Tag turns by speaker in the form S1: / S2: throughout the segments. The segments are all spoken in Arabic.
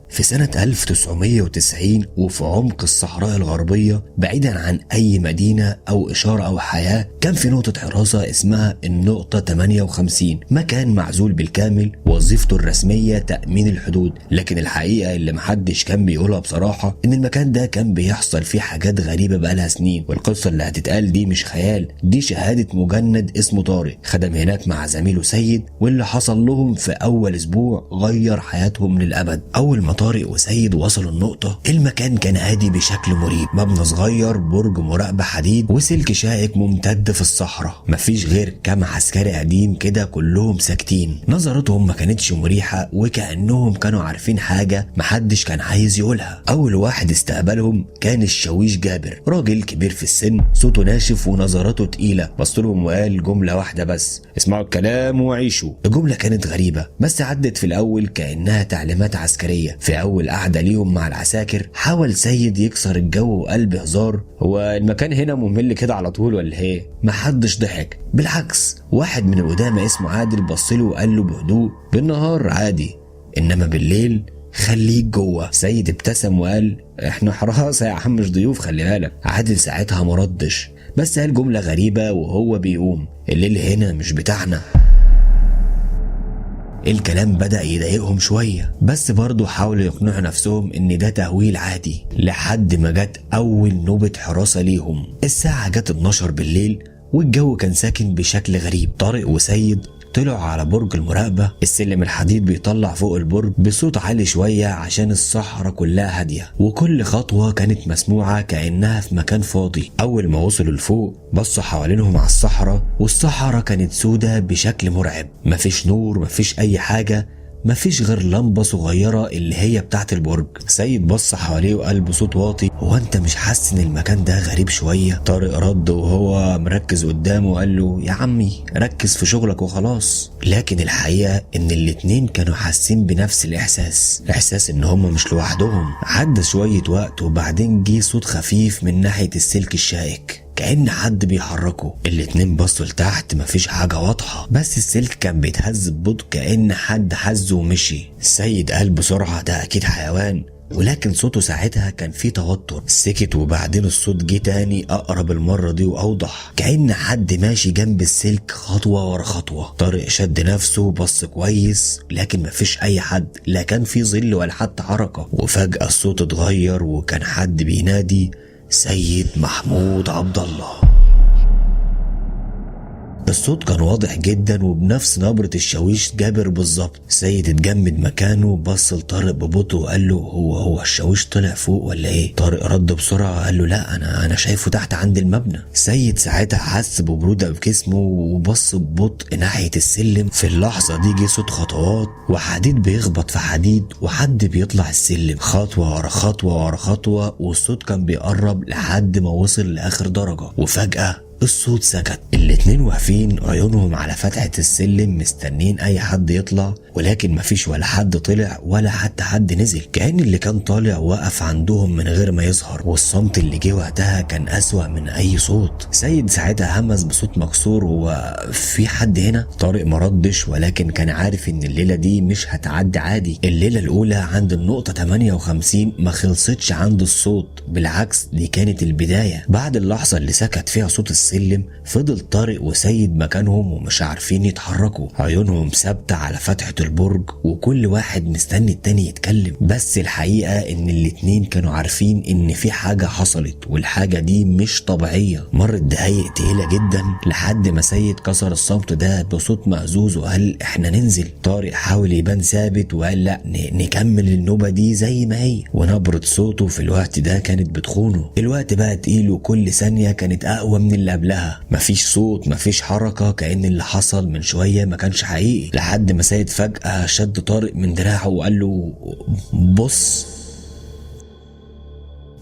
S1: في سنة 1990 وفي عمق الصحراء الغربية بعيدا عن أي مدينة أو إشارة أو حياة، كان في نقطة حراسة اسمها النقطة 58، مكان معزول بالكامل وظيفته الرسمية تأمين الحدود. لكن الحقيقة اللي محدش كان بيقولها بصراحة إن المكان ده كان بيحصل فيه حاجات غريبة بقالها سنين، والقصة اللي هتتقال دي مش خيال، دي شهادة مجند اسمه طارق خدم هناك مع زميله سيد، واللي حصل لهم في أول أسبوع غير حياتهم للأبد. أول ما طارق وسيد وصلوا النقطة، المكان كان هادي بشكل مريب، مبنى صغير، برج مراقبة حديد، وسلك شائك ممتد في الصحراء، مفيش غير كام عسكري قديم كده كلهم ساكتين. نظرتهم ما كانتش مريحة وكأنهم كانوا عارفين حاجة محدش كان عايز يقولها. أول واحد استقبلهم كان الشاويش جابر، راجل كبير في السن، صوته ناشف ونظراته تقيلة، بصلهم وقال جملة واحدة بس: اسمعوا الكلام وعيشوا. الجملة كانت غريبة بس عدت في الأول كأنها تعليمات عسكرية. في أول قعدة ليهم مع العساكر حاول سيد يكسر الجو وقلب هزار: هو المكان هنا ممل كده على طول ولا ايه؟ محدش ضحك، بالعكس واحد من القدامى اسمه عادل بصله وقال له بهدوء: بالنهار عادي انما بالليل خليك جوه. سيد ابتسم وقال: احنا حراسة يا عم مش ضيوف، خلي بالك. عادل ساعتها مردش بس قال جملة غريبة وهو بيقوم: الليل هنا مش بتاعنا. الكلام بدأ يضايقهم شوية بس برضه حاولوا يقنعوا نفسهم ان ده تهويل عادي، لحد ما جت اول نوبة حراسة ليهم. الساعة جت 12 بالليل والجو كان ساكن بشكل غريب. طارق وسيد طلعوا على برج المراقبة، السلم الحديد بيطلع فوق البرج بصوت عالي شوية عشان الصحراء كلها هادية، وكل خطوة كانت مسموعة كأنها في مكان فاضي. أول ما وصلوا لفوق بصوا حوالينهم على الصحراء، والصحراء كانت سودة بشكل مرعب، مفيش نور، مفيش أي حاجة، مفيش غير لمبة صغيرة اللي هي بتاعت البرج. سيد بص حواليه وقال بصوت واطي: هو انت مش حاسس ان المكان ده غريب شوية؟ طارق رد وهو مركز قدامه وقال له: يا عمي ركز في شغلك وخلاص. لكن الحقيقة ان الاتنين كانوا حاسين بنفس احساس ان هم مش لوحدهم. عدى شوية وقت وبعدين جه صوت خفيف من ناحية السلك الشائك كأن حد بيحركه. الاتنين بصوا لتحت، مفيش حاجة واضحة بس السلك كان بيتهز ببطء كأن حد هزه ومشي. السيد قال بسرعة: ده أكيد حيوان. ولكن صوته ساعتها كان فيه توتر. سكت وبعدين الصوت جه تاني، أقرب المرة دي وأوضح، كأن حد ماشي جنب السلك خطوة ورا خطوة. طارق شد نفسه وبص كويس لكن مفيش أي حد، لا كان في ظل ولا حتى حركة. وفجأة الصوت اتغير وكان حد بينادي: سيد محمود عبد الله. الصوت كان واضح جدا وبنفس نبرة الشاويش جابر بالظبط. سيد اتجمد مكانه وبص لطارق ببطء وقال له: هو الشاويش طلع فوق ولا ايه؟ طارق رد بسرعة قال له: لا، انا شايفه تحت عند المبنى. سيد ساعتها حس ببرودة في جسمه وبص ببطء ناحية السلم. في اللحظة دي جه صوت خطوات وحديد بيخبط في حديد وحد بيطلع السلم، خطوة ورا خطوة ورا خطوة، والصوت كان بيقرب لحد ما وصل لآخر درجة. وفجأة الصوت سكت. الاتنين واقفين عيونهم على فتحة السلم مستنين اي حد يطلع، ولكن مفيش ولا حد طلع ولا حتى حد نزل. كأن اللي كان طالع وقف عندهم من غير ما يظهر، والصمت اللي جه وقتها كان اسوأ من اي صوت. سيد ساعتها همس بصوت مكسور: هو في حد هنا؟ طارق مردش ولكن كان عارف ان الليلة دي مش هتعدي عادي. الليلة الاولى عند النقطة 58 ما خلصتش عند الصوت، بالعكس دي كانت البداية. بعد اللحظة اللي سكت فيها صوت السلم فضل طارق وسيد مكانهم ومش عارفين يتحركوا، عيونهم ثابتة على فتحة البرج وكل واحد مستني التاني يتكلم. بس الحقيقة ان الاتنين كانوا عارفين ان في حاجة حصلت والحاجة دي مش طبيعية. مرت دقايق تقيلة جدا لحد ما سيد كسر الصمت ده بصوت مهزوز وقال: احنا ننزل. طارق حاول يبان ثابت وقال: لا، نكمل النوبة دي زي ما هي. ونبرة صوته في الوقت ده كانت بتخونه. الوقت بقى تقيل وكل ثانية كانت اقوى من اللي قبلها. مفيش صوت، مفيش حركة، كأن اللي حصل من شوية ما كانش حقيقي. لحد ما سيد فجأة شد طارق من دراعه وقال له: بص.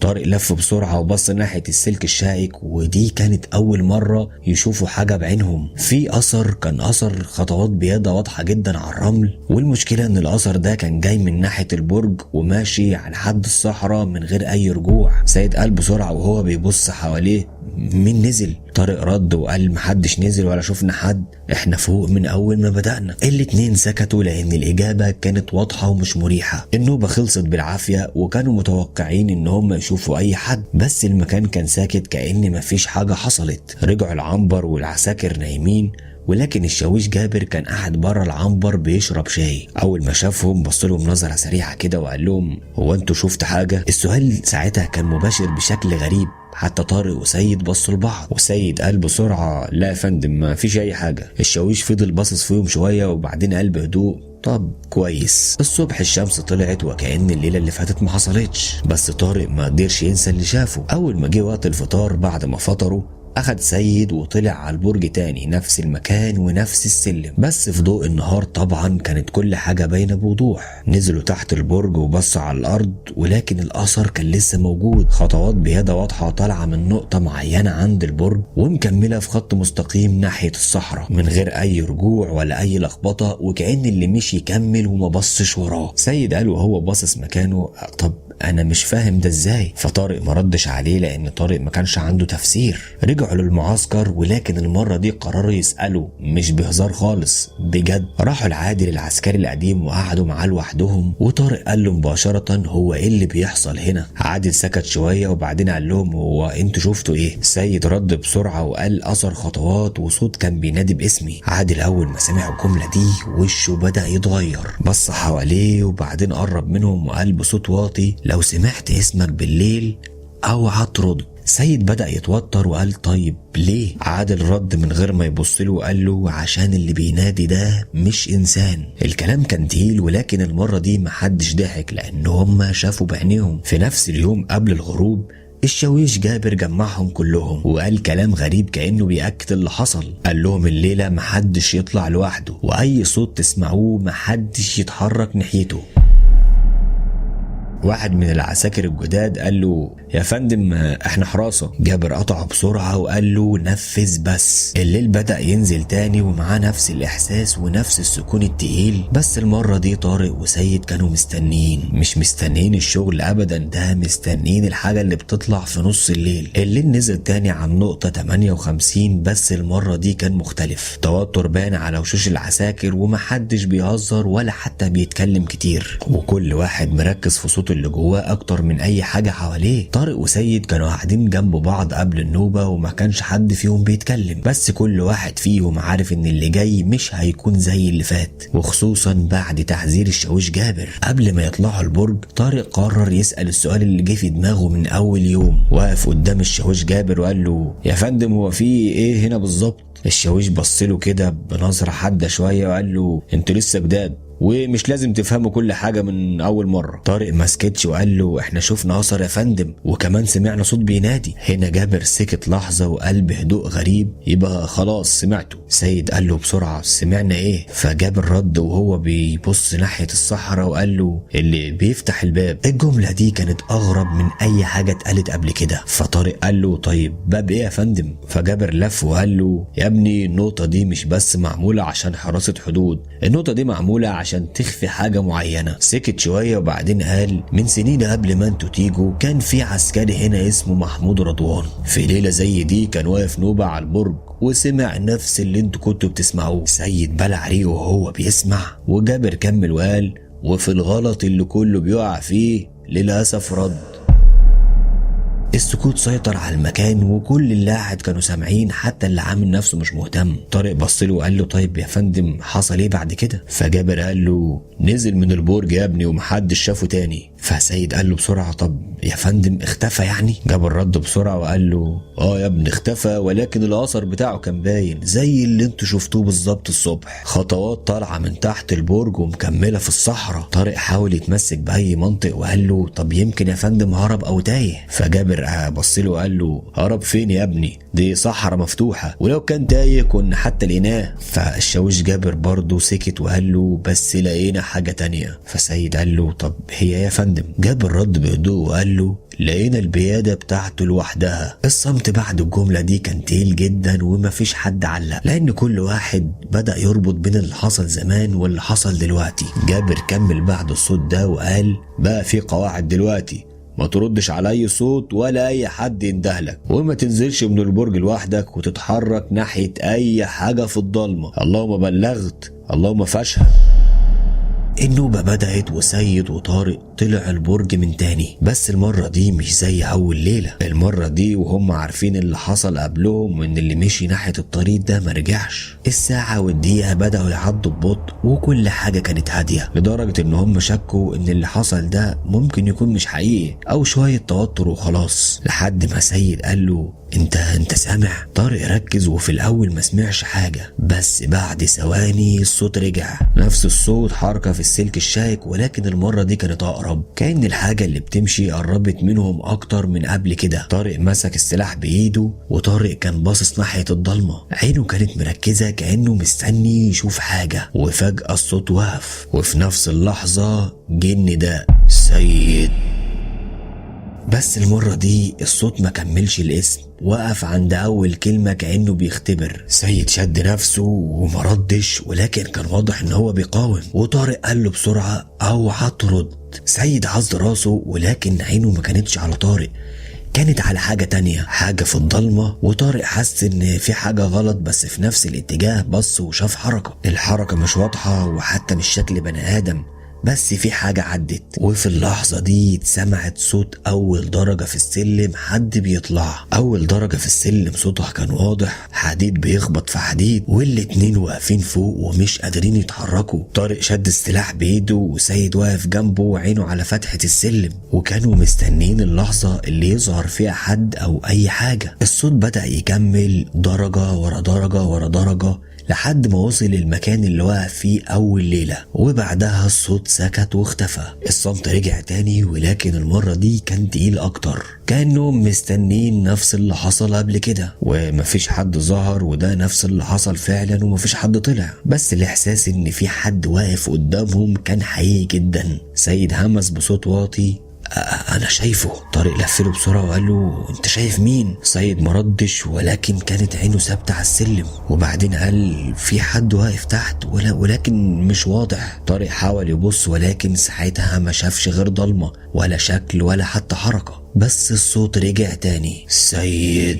S1: طارق لف بسرعة وبص ناحية السلك الشائك، ودي كانت أول مرة يشوفوا حاجة بعينهم. في أثر، كان أثر خطوات بيضة واضحة جدا على الرمل، والمشكلة إن الأثر ده كان جاي من ناحية البرج وماشي على حد الصحراء من غير أي رجوع. سيد قال بسرعة وهو بيبص حواليه: مين نزل؟ طارق رد وقال محدش نزل ولا شفنا حد، احنا فوق من اول ما بدأنا. الاتنين سكتوا لان الاجابة كانت واضحة ومش مريحة. النوبة خلصت بالعافية وكانوا متوقعين ان هم يشوفوا اي حد، بس المكان كان ساكت كأن مفيش حاجة حصلت. رجعوا العنبر والعساكر نايمين، ولكن الشاويش جابر كان قاعد بره العنبر بيشرب شاي. اول ما شافهم بص لهم نظره سريعه كده وقال لهم هو انتوا شفت حاجه؟ السؤال ساعتها كان مباشر بشكل غريب، حتى طارق وسيد بصوا لبعض، وسيد قال بسرعه لا يا فندم ما فيش اي حاجه. الشاويش فضل باصص فيهم شويه وبعدين قال بهدوء طب كويس. الصبح الشمس طلعت وكأن الليلة اللي فاتت ما حصلتش، بس طارق ما قدرش ينسى اللي شافه. اول ما جه وقت الفطار بعد ما فطروا أخد سيد وطلع على البرج تاني، نفس المكان ونفس السلم، بس في ضوء النهار طبعا كانت كل حاجة باينة بوضوح. نزلوا تحت البرج وبصوا على الأرض، ولكن الأثر كان لسه موجود، خطوات بيادة واضحة طالعة من نقطة معينة عند البرج ومكملة في خط مستقيم ناحية الصحراء من غير أي رجوع ولا أي لخبطة، وكأن اللي مشي يكمل وما بصش وراه. سيد قال وهو باصص مكانه طب انا مش فاهم ده ازاي؟ فطارق ما ردش عليه لان طارق ما كانش عنده تفسير. رجعوا للمعسكر، ولكن المره دي قرروا يسالوا مش بهزار خالص، بجد. راحوا العادل العسكري القديم وقعدوا معاه لوحدهم، وطارق قال له مباشره هو ايه اللي بيحصل هنا؟ عادل سكت شويه وبعدين قال لهم هو انتوا شفتوا ايه؟ سيد رد بسرعه وقال اثر خطوات وصوت كان بينادي باسمي. عادل اول ما سمع الجمله دي وشه بدا يتغير، بص حواليه وبعدين قرب منهم وقال بصوت واطي لو سمعت اسمك بالليل اوعى ترد. سيد بدأ يتوتر وقال طيب ليه؟ عادل رد من غير ما يبص له وقال له عشان اللي بينادي ده مش انسان. الكلام كان تقيل، ولكن المرة دي محدش ضحك لان هم شافوا بعينيهم. في نفس اليوم قبل الغروب الشاويش جابر جمعهم كلهم وقال كلام غريب كأنه بيأكد اللي حصل. قال لهم الليلة محدش يطلع لوحده، واي صوت تسمعوه محدش يتحرك ناحيته. واحد من العساكر الجداد قال له يا فندم احنا حراسة. جابر قطعه بسرعة وقال له نفذ بس. الليل بدأ ينزل تاني ومعاه نفس الإحساس ونفس السكون التقيل، بس المرة دي طارق وسيد كانوا مستنيين، مش مستنيين الشغل أبدا، ده مستنيين الحاجة اللي بتطلع في نص الليل. الليل نزل تاني عن نقطة 58، بس المرة دي كان مختلف. توتر بان على وشوش العساكر ومحدش بيهزر ولا حتى بيتكلم كتير، وكل واحد مركز في صوت اللي جواه اكتر من اي حاجه حواليه. طارق وسيد كانوا قاعدين جنب بعض قبل النوبه وما كانش حد فيهم بيتكلم، بس كل واحد فيهم عارف ان اللي جاي مش هيكون زي اللي فات، وخصوصا بعد تحذير الشاويش جابر. قبل ما يطلعوا البرج طارق قرر يسال السؤال اللي جه في دماغه من اول يوم. واقف قدام الشاويش جابر وقال له يا فندم هو في ايه هنا بالظبط؟ الشاويش بصله كده بنظره حاده شويه وقال له انتوا لسه جداد ومش لازم تفهموا كل حاجة من أول مرة. طارق ما سكتش وقال له احنا شفنا أثر يا فندم وكمان سمعنا صوت بينادي. هنا جابر سكت لحظة وقال بهدوء غريب يبقى خلاص سمعته. سيد قال له بسرعة سمعنا ايه؟ فجابر رد وهو بيبص ناحية الصحراء وقال له اللي بيفتح الباب. الجملة دي كانت أغرب من أي حاجة اتقالت قبل كده. فطارق قال له طيب باب ايه يا فندم؟ فجابر لف وقال له يا ابني النقطة دي مش بس معمولة عشان حراسة حدود، النقطة دي معمولة عشان تخفي حاجة معينة. سكت شوية وبعدين قال من سنين قبل ما انتوا تيجوا كان في عسكري هنا اسمه محمود رضوان، في ليلة زي دي كان واقف نوبة على البرج وسمع نفس اللي انتوا كنتوا بتسمعوه. سيد بلع ريقه وهو بيسمع، وجابر كمل وقال وفي الغلط اللي كله بيقع فيه للأسف رد. السكوت سيطر على المكان وكل اللي قاعد كانوا سامعين، حتى اللي عامل نفسه مش مهتم. طارق بصله وقال له طيب يا فندم حصل ايه بعد كده؟ فجابر قال له نزل من البرج يا ابني ومحدش شافه تاني. فسيد قال له بسرعة طب يا فندم اختفى يعني؟ جابر رد بسرعة وقال له يا ابني اختفى، ولكن الاثر بتاعه كان باين زي اللي انتوا شفتوه بالظبط الصبح، خطوات طالعة من تحت البرج ومكملة في الصحراء. طارق حاول يتمسك بأي منطق وقال له طب يمكن يا فندم هرب او تايه. فجابر بصله وقال له هرب فين يا ابني؟ دي صحراء مفتوحة، ولو كان تايه كنا حتى لقيناه. فالشاويش جابر برضه سكت وقال له بس لقينا حاجة تانية. فسيد قال له طب هي يا فندم؟ جابر رد بهدوء وقال له لقينا البيادة بتاعته لوحدها. الصمت بعد الجملة دي كان تقيل جدا ومفيش حد علق، لأن كل واحد بدأ يربط بين اللي حصل زمان واللي حصل دلوقتي. جابر كمل بعد الصوت ده وقال بقى في قواعد دلوقتي، ما تردش على اي صوت ولا اي حد يندهلك، وما تنزلش من البرج لوحدك وتتحرك ناحية اي حاجة في الضلمة. اللهم بلغت، اللهم فاشهد. النوبة بدأت وسيد وطارق طلع البرج من تاني، بس المرة دي مش زي أول ليلة. المرة دي وهم عارفين اللي حصل قبلهم وإن اللي مشي ناحية الطريق ده مرجعش. الساعة والدقيقة بدأوا يعدوا ببطء وكل حاجة كانت هادية، لدرجة إن هم شكوا إن اللي حصل ده ممكن يكون مش حقيقي أو شوية توتر وخلاص، لحد ما سيد قال له انت سامع؟ طارق ركز وفي الاول ما سمعش حاجه، بس بعد ثواني الصوت رجع، نفس الصوت حركه في السلك الشائك، ولكن المره دي كانت اقرب، كأن الحاجه اللي بتمشي قربت منهم اكتر من قبل كده. طارق مسك السلاح بايده وطارق كان باصص ناحيه الضلمه، عينه كانت مركزه كأنه مستني يشوف حاجه، وفجأة الصوت وقف، وفي نفس اللحظه جن ده سيد. بس المرة دي الصوت ما كملش الاسم، وقف عند أول كلمة كأنه بيختبر. سيد شد نفسه ومردش، ولكن كان واضح إن هو بيقاوم، وطارق قال له بسرعة اوعى ترد. سيد عض راسه، ولكن عينه ما كانتش على طارق، كانت على حاجة تانية، حاجة في الضلمة، وطارق حس ان في حاجة غلط، بس في نفس الاتجاه بص وشاف حركة. الحركة مش واضحة وحتى مش شكل بني آدم، بس في حاجة عدت. وفي اللحظة دي اتسمعت صوت أول درجة في السلم، حد بيطلع. أول درجة في السلم صوتها كان واضح، حديد بيخبط في حديد، والاتنين واقفين فوق ومش قادرين يتحركوا. طارق شد السلاح بإيده وسيد واقف جنبه وعينه على فتحة السلم، وكانوا مستنين اللحظة اللي يظهر فيها حد أو أي حاجة. الصوت بدأ يكمل درجة ورا درجة ورا درجة لحد ما وصل المكان اللي واقف فيه أول ليلة، وبعدها الصوت سكت واختفى. الصمت رجع تاني، ولكن المرة دي كان تقيل أكتر، كأنهم مستنين نفس اللي حصل قبل كده، ومفيش حد ظهر، وده نفس اللي حصل فعلا، ومفيش حد طلع. بس الإحساس إن في حد واقف قدامهم كان حقيقي جدا. سيد همس بصوت واطي انا شايفه. طارق لفله بسرعه وقال له انت شايف مين؟ سيد مردش، ولكن كانت عينه ثابته على السلم، وبعدين قال في حد واقف تحت ولكن مش واضح. طارق حاول يبص، ولكن ساعتها ما شافش غير ضلمه، ولا شكل ولا حتى حركه. بس الصوت رجع تاني، سيد.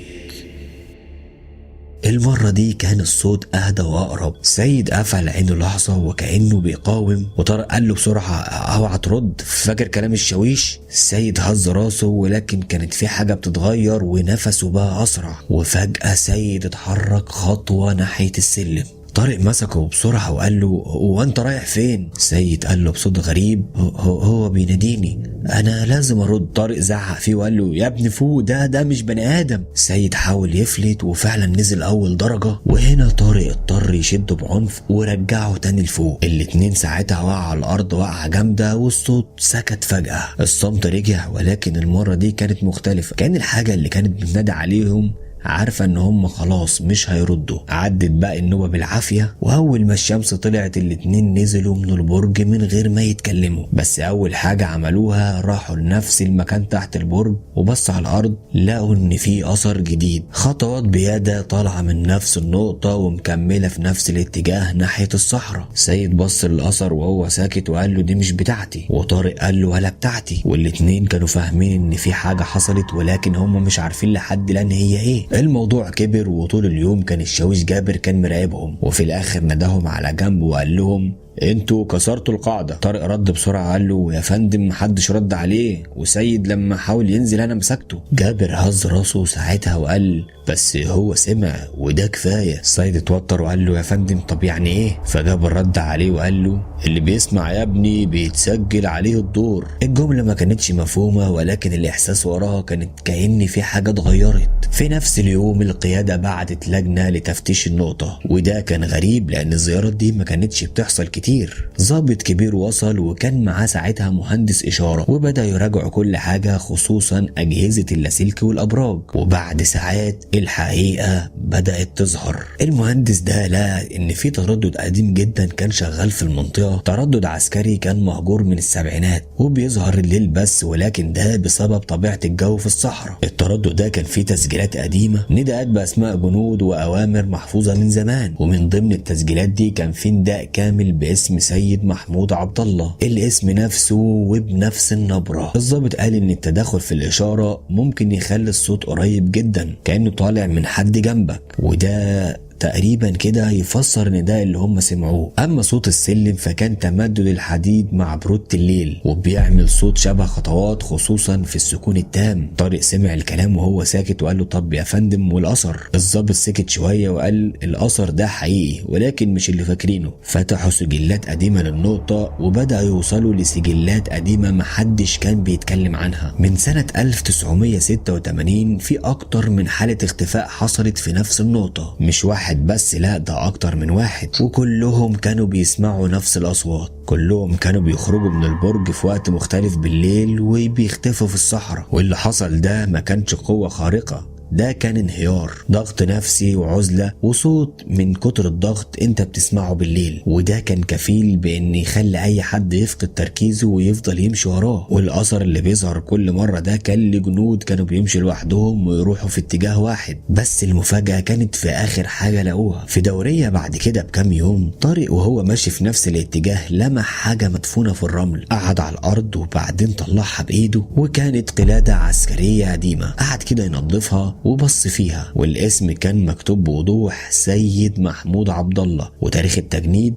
S1: المرة دي كان الصوت أهدى وأقرب. سيد قفل عينه لحظة وكأنه بيقاوم، وطارق قال له بسرعة اوعى ترد، فاكر كلام الشاويش؟ سيد هز راسه، ولكن كانت في حاجة بتتغير ونفسه بقى أسرع، وفجأة سيد اتحرك خطوة ناحية السلم. طارق مسكه بسرعة وقال له هو انت رايح فين؟ سيد قال له بصوت غريب هو بيناديني، انا لازم ارد. طارق زعق فيه وقال له يا ابني فوق، ده مش بني ادم. سيد حاول يفلت وفعلا نزل اول درجة، وهنا طارق اضطر يشده بعنف ورجعه تاني لفوق. الاتنين ساعتها وقعوا على الارض وقعة جامدة، والصوت سكت فجأة. الصمت رجع، ولكن المرة دي كانت مختلفة، كان الحاجة اللي كانت بتنادي عليهم عارفة ان هم خلاص مش هيردوا. عدت بقى النوبة بالعافية، واول ما الشمس طلعت الاتنين نزلوا من البرج من غير ما يتكلموا. بس اول حاجة عملوها راحوا لنفس المكان تحت البرج، وبصوا على الارض لقوا ان في اثر جديد، خطوات بيادة طالعة من نفس النقطة ومكملة في نفس الاتجاه ناحية الصحراء. سيد بص للاثر وهو ساكت وقال له دي مش بتاعتي، وطارق قال له ولا بتاعتي. والاتنين كانوا فاهمين ان في حاجة حصلت، ولكن هم مش عارفين لحد الان هي ايه. الموضوع كبر، وطول اليوم كان الشاويش جابر كان مراقبهم، وفي الاخر نداهم على جنب وقال لهم انتوا كسرتوا القاعدة. طارق رد بسرعة قال له يا فندم محدش رد عليه، وسيد لما حاول ينزل انا مسكته. جابر هز راسه ساعتها وقال بس هو سمع وده كفاية. سيد اتوتر وقال له يا فندم طب يعني ايه؟ فجابر رد عليه وقال له اللي بيسمع يا ابني بيتسجل عليه الدور. الجملة ما كانتش مفهومة، ولكن الاحساس وراها كانت كأن في حاجة اتغيرت. في نفس اليوم القيادة بعتت لجنة لتفتيش النقطة، وده كان غريب لان الزيارات دي ما كانتش بتحصل كتير. ضابط كبير وصل وكان معاه ساعتها مهندس إشارة، وبدأ يراجعوا كل حاجة خصوصا أجهزة اللاسلكي والأبراج. وبعد ساعات الحقيقة بدأت تظهر. المهندس ده لقى إن في تردد قديم جدا كان شغال في المنطقة، تردد عسكري كان مهجور من السبعينات وبيظهر الليل بس، ولكن ده بسبب طبيعة الجو في الصحراء. التردد ده كان فيه تسجيلات قديمة، نداءات بأسماء جنود وأوامر محفوظة من زمان، ومن ضمن التسجيلات دي كان في نداء كامل باسم اسم سيد محمود عبد الله، الاسم نفسه وبنفس النبرة. الضابط قال ان التدخل في الاشارة ممكن يخلي الصوت قريب جدا كأنه طالع من حد جنبك، وده تقريبا كده يفسر ان ده اللي هم سمعوه. اما صوت السلم فكان تمدد الحديد مع برودة الليل وبيعمل صوت شبه خطوات خصوصا في السكون التام. طارق سمع الكلام وهو ساكت وقال له طب يا فندم والاثر؟ الضابط سكت شويه وقال الاثر ده حقيقي ولكن مش اللي فاكرينه. فتحوا سجلات قديمه للنقطه وبداوا يوصلوا لسجلات قديمه محدش كان بيتكلم عنها. من سنه 1986 في اكتر من حاله اختفاء حصلت في نفس النقطه، مش واحد بس، لا ده اكتر من واحد، وكلهم كانوا بيسمعوا نفس الاصوات. كلهم كانوا بيخرجوا من البرج في وقت مختلف بالليل وبيختفوا في الصحراء. واللي حصل ده ما كانش قوة خارقة، ده كان انهيار، ضغط نفسي وعزلة وصوت من كتر الضغط انت بتسمعه بالليل، وده كان كفيل بان يخلي اي حد يفقد تركيزه ويفضل يمشي وراه. والاثر اللي بيظهر كل مرة ده كان لجنود كانوا بيمشوا لوحدهم ويروحوا في اتجاه واحد. بس المفاجأة كانت في اخر حاجة لقوها في دورية بعد كده بكام يوم. طارق وهو ماشي في نفس الاتجاه لمح حاجة مدفونة في الرمل، قعد على الارض وبعدين طلعها بايده، وكانت قلادة عسكرية قديمة. قعد كده ينظفها وبص فيها، والاسم كان مكتوب بوضوح سيد محمود عبد الله وتاريخ التجنيد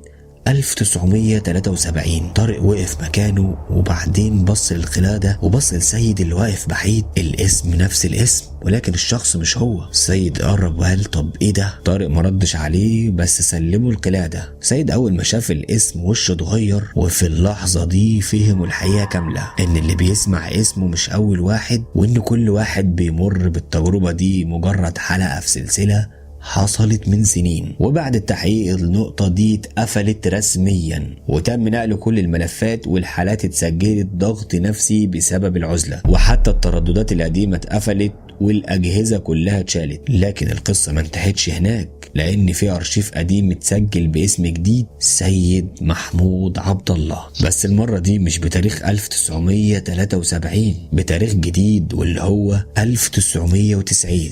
S1: 1973. طارق وقف مكانه وبعدين بص للقلادة وبص للسيد اللي واقف بعيد. الاسم نفس الاسم ولكن الشخص مش هو. السيد قرب وقال طب ايه ده؟ طارق مردش عليه بس سلمه القلادة. سيد اول ما شاف الاسم وشه اتغير، وفي اللحظة دي فهموا الحقيقة كاملة، ان اللي بيسمع اسمه مش اول واحد، وان كل واحد بيمر بالتجربة دي مجرد حلقة في سلسلة حصلت من سنين. وبعد التحقيق النقطة دي اتقفلت رسميا وتم نقل كل الملفات والحالات اتسجلت ضغط نفسي بسبب العزلة، وحتى الترددات القديمة اتقفلت والأجهزة كلها اتشالت. لكن القصة ما انتهتش هناك، لأن في أرشيف قديم اتسجل باسم جديد سيد محمود عبد الله، بس المرة دي مش بتاريخ 1973، بتاريخ جديد واللي هو 1990.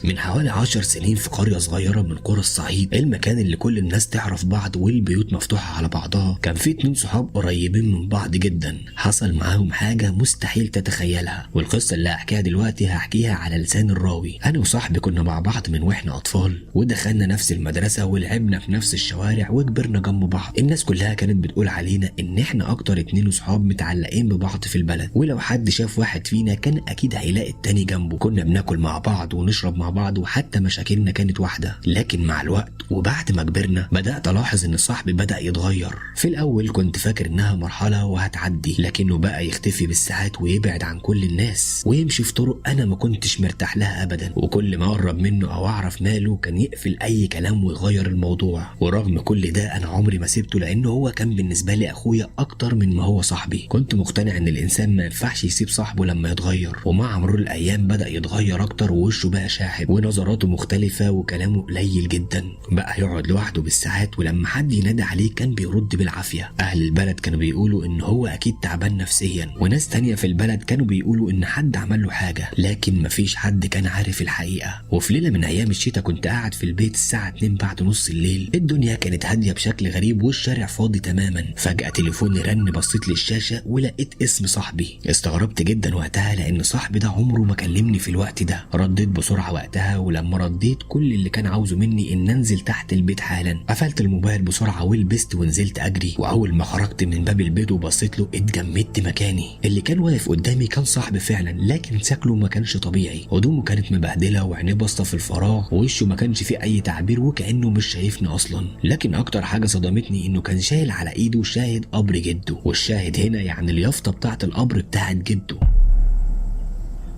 S1: من حوالي 10 سنين في قرية صغيرة من قرى الصعيد، المكان اللي كل الناس تعرف بعض والبيوت مفتوحة على بعضها، كان في 2 صحاب قريبين من بعض جدا. حصل معاهم حاجة مستحيل تتخيلها، والقصة اللي هحكيها دلوقتي هحكيها على لسان الراوي. أنا وصاحبي كنا مع بعض من واحنا أطفال، ودخلنا نفس المدرسة ولعبنا في نفس الشوارع وكبرنا جنب بعض. الناس كلها كانت بتقول علينا إن احنا أكتر 2 صحاب متعلقين ببعض في البلد، ولو حد شاف واحد فينا كان أكيد هيلاقي التاني جنبه. كنا بناكل مع بعض ونشرب مع بعض وحتى مشاكلنا كانت واحدة. لكن مع الوقت وبعد ما كبرنا بدأت ألاحظ إن صاحبي بدأ يتغير. في الأول كنت فاكر إنها مرحلة وهتعدي، لكنه بقى يختفي بالساعات ويبعد عن كل الناس ويمشي في طرق أنا ما كنتش مرتاح لها أبدا. وكل ما أقرب منه أو أعرف ماله كان يقفل أي كلام ويغير الموضوع. ورغم كل ده أنا عمري ما سبته، لأنه هو كان بالنسبة لي أخويا أكتر من ما هو صاحبي. كنت مقتنع إن الإنسان ما ينفعش يسيب صاحبه لما يتغير. ومع مرور الأيام بدأ يتغير أكتر ووشه بقى شاحب ونظراته مختلفة وكلامه قليل جدا. بقى يقعد لوحده بالساعات، ولما حد ينادي عليه كان بيرد بالعافية. أهل البلد كانوا بيقولوا إن هو أكيد تعبان نفسيا، وناس تانية في البلد كانوا بيقولوا إن حد عمل له حاجة، لكن مفيش حد كان عارف الحقيقة. وفي ليلة من أيام الشتاء كنت قاعد في البيت الساعة 2 بعد نص الليل. الدنيا كانت هادية بشكل غريب والشارع فاضي تماما. فجأة تليفوني رن، بصيت للشاشة ولقيت اسم صاحبي. استغربت جدا وقتها لأن صاحبي ده عمره ما كلمني في الوقت ده. رديت بسرعة وقتها، ولما رديت كل اللي كان عاوزه مني ان انزل تحت البيت حالا. قفلت الموبايل بسرعه ولبست ونزلت اجري. واول ما خرجت من باب البيت وبصيت له اتجمدت مكاني. اللي كان واقف قدامي كان صاحبي فعلا، لكن شكله ما كانش طبيعي. هدومه كانت مبهدله وعينيه باصه في الفراغ، ووشه ما كانش فيه اي تعبير وكانه مش شايفني اصلا. لكن اكتر حاجه صدمتني انه كان شايل على ايده شاهد قبر جده، والشاهد هنا يعني اليافطه بتاعه القبر بتاعه جده.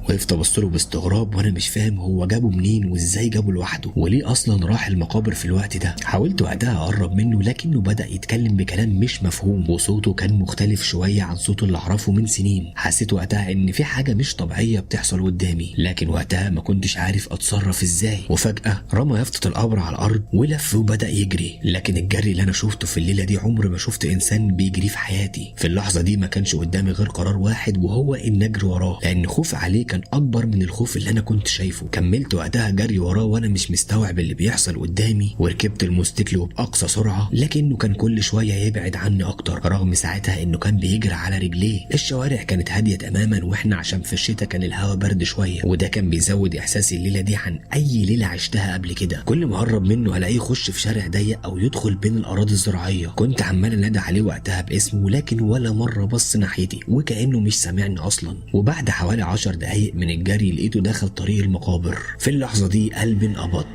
S1: وقفت ابصله باستغراب وانا مش فاهم هو جابه منين وازاي جابه لوحده وليه اصلا راح المقابر في الوقت ده. حاولت وقتها اقرب منه لكنه بدا يتكلم بكلام مش مفهوم، وصوته كان مختلف شويه عن صوته اللي اعرفه من سنين. حسيت وقتها ان في حاجه مش طبيعيه بتحصل قدامي، لكن وقتها ما كنتش عارف اتصرف ازاي. وفجاه رمى يافطه القبر على الارض ولف وبدا يجري. لكن الجري اللي انا شفته في الليله دي عمري ما شفت انسان بيجري في حياتي. في اللحظه دي ما كانش قدامي غير قرار واحد، وهو ان اجري وراه، لان خوفي عليه كان كان اكبر من الخوف اللي انا كنت شايفه. كملت وقتها جري وراه وانا مش مستوعب اللي بيحصل قدامي، وركبت الموتوسيكل وباقصى سرعه، لكنه كان كل شويه يبعد عني اكتر رغم ساعتها انه كان بيجري على رجليه. الشوارع كانت هاديه تماما، واحنا عشان في الشتاء كان الهواء برد شويه، وده كان بيزود احساسي الليله دي عن اي ليله عشتها قبل كده. كل ما اقرب منه الاقيه يخش في شارع ضيق او يدخل بين الاراضي الزراعيه. كنت عمال انادي عليه وقتها باسمه، لكن ولا مره بص ناحيتي وكانه مش سامعني اصلا. وبعد حوالي 10 دقايق من الجري لقيته دخل طريق المقابر. في اللحظه دي قلبي انقبض.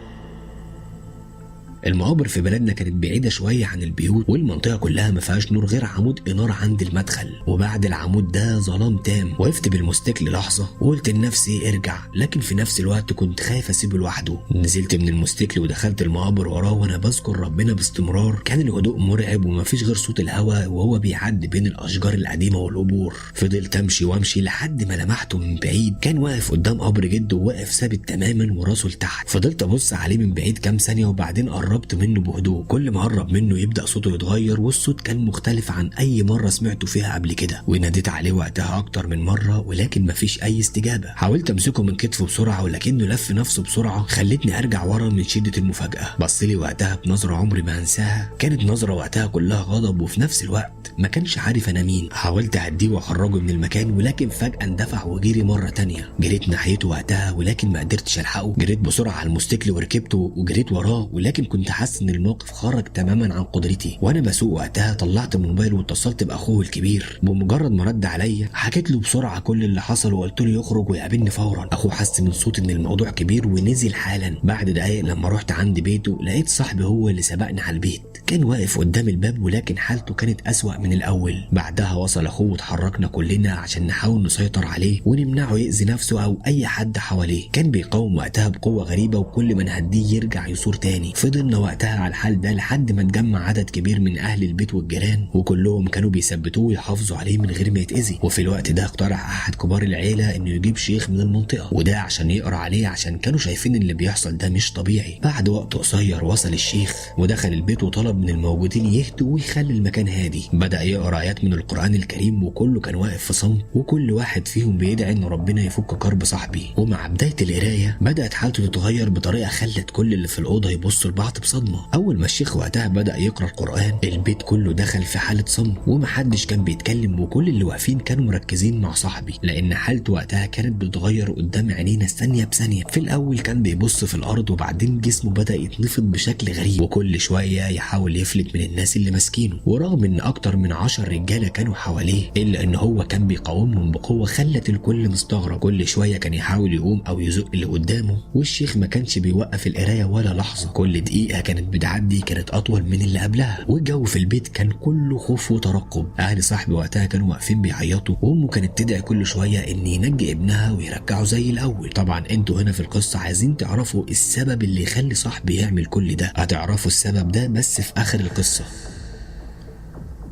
S1: المقابر في بلدنا كانت بعيده شويه عن البيوت، والمنطقه كلها ما فيهاش نور غير عمود اناره عند المدخل، وبعد العمود ده ظلام تام. وقفت بالموتوسيكل لحظه وقلت لنفسي ارجع، لكن في نفس الوقت كنت خايف اسيبه لوحده. نزلت من الموتوسيكل ودخلت المقابر وراه وانا بذكر ربنا باستمرار. كان الهدوء مرعب وما فيش غير صوت الهواء وهو بيعدي بين الاشجار القديمه والقبور. فضلت امشي وامشي لحد ما لمحته من بعيد. كان واقف قدام قبر جده وواقف ثابت تماما وراسه لتحت. فضلت ابص عليه من بعيد كام ثانيه وبعدين قربت منه بهدوء. كل ما قرب منه يبدا صوته يتغير، والصوت كان مختلف عن اي مره سمعته فيها قبل كده. وناديت عليه وقتها اكتر من مره ولكن مفيش اي استجابه. حاولت امسكه من كتفه بسرعه ولكنه لف نفسه بسرعه خلتني ارجع ورا من شده المفاجاه. بص لي وقتها بنظره عمري ما انساها. كانت نظره وقتها كلها غضب وفي نفس الوقت ما كانش عارف انا مين. حاولت اهديه واخرجه من المكان ولكن فجاه اندفع وجري مره تانية. جريت ناحيته وقتها ولكن ما قدرتش الحقه. جريت بسرعه على الموتوسيكل وركبته وجريت وراه، ولكن كنت حاسس ان الموقف خرج تماما عن قدرتي. وانا بسوق وقتها طلعت الموبايل واتصلت باخوه الكبير. بمجرد ما رد عليا حكيت له بسرعه كل اللي حصل وقلت له يخرج ويقابلني فورا. اخوه حس من صوت ان الموضوع كبير ونزل حالا. بعد دقايق لما رحت عند بيته لقيت صاحبي هو اللي سبقني على البيت. كان واقف قدام الباب ولكن حالته كانت اسوأ من الاول. بعدها وصل اخوه وتحركنا كلنا عشان نحاول نسيطر عليه ونمنعه يأذي نفسه او اي حد حواليه. كان بيقاوم وقتها بقوه غريبه وكل ما نهديه يرجع يثور تاني. فضلنا وقتها على الحال ده لحد ما اتجمع عدد كبير من اهل البيت والجيران، وكلهم كانوا بيثبتوه ويحافظوا عليه من غير ما يتأذي. وفي الوقت ده اقترح احد كبار العيله انه يجيب شيخ من المنطقه، وده عشان يقرا عليه عشان كانوا شايفين اللي بيحصل ده مش طبيعي. بعد وقت قصير وصل الشيخ ودخل البيت وطلب من الموجودين يهدوا ويخلي المكان هادي. بدأ يقرا ايات من القرآن الكريم وكله كان واقف في صمت، وكل واحد فيهم بيدعي ان ربنا يفك كرب صاحبي. ومع بدايه القرايه بدأت حالته تتغير بطريقه خلت كل اللي في الاوضه يبصوا لبعض بصدمه. اول ما الشيخ وقتها بدأ يقرا القرآن البيت كله دخل في حاله صمت ومحدش كان بيتكلم، وكل اللي واقفين كانوا مركزين مع صاحبي لان حالته وقتها كانت بتتغير قدام عينينا ثانيه بثانيه. في الاول كان بيبص في الارض وبعدين جسمه بدأ يتنفض بشكل غريب، وكل شويه يحاول يفلت من الناس اللي ماسكينه. ورغم ان اكتر من 10 رجاله كانوا حواليه الا ان هو كان بيقاومهم بقوه خلت الكل مستغرب. كل شويه كان يحاول يقوم او يزق اللي قدامه، والشيخ ما كانش بيوقف القرايه ولا لحظه. كل دقيقه كانت بتعدي كانت اطول من اللي قبلها، والجو في البيت كان كله خوف وترقب. اهل صاحبي وقتها كانوا واقفين بيعيطوا، وامه كانت تدعي كل شويه ان ينجي ابنها ويرجعه زي الاول. طبعا انتوا هنا في القصه عايزين تعرفوا السبب اللي يخلي صاحبي يعمل كل ده، هتعرفوا السبب ده بس في اخر القصه.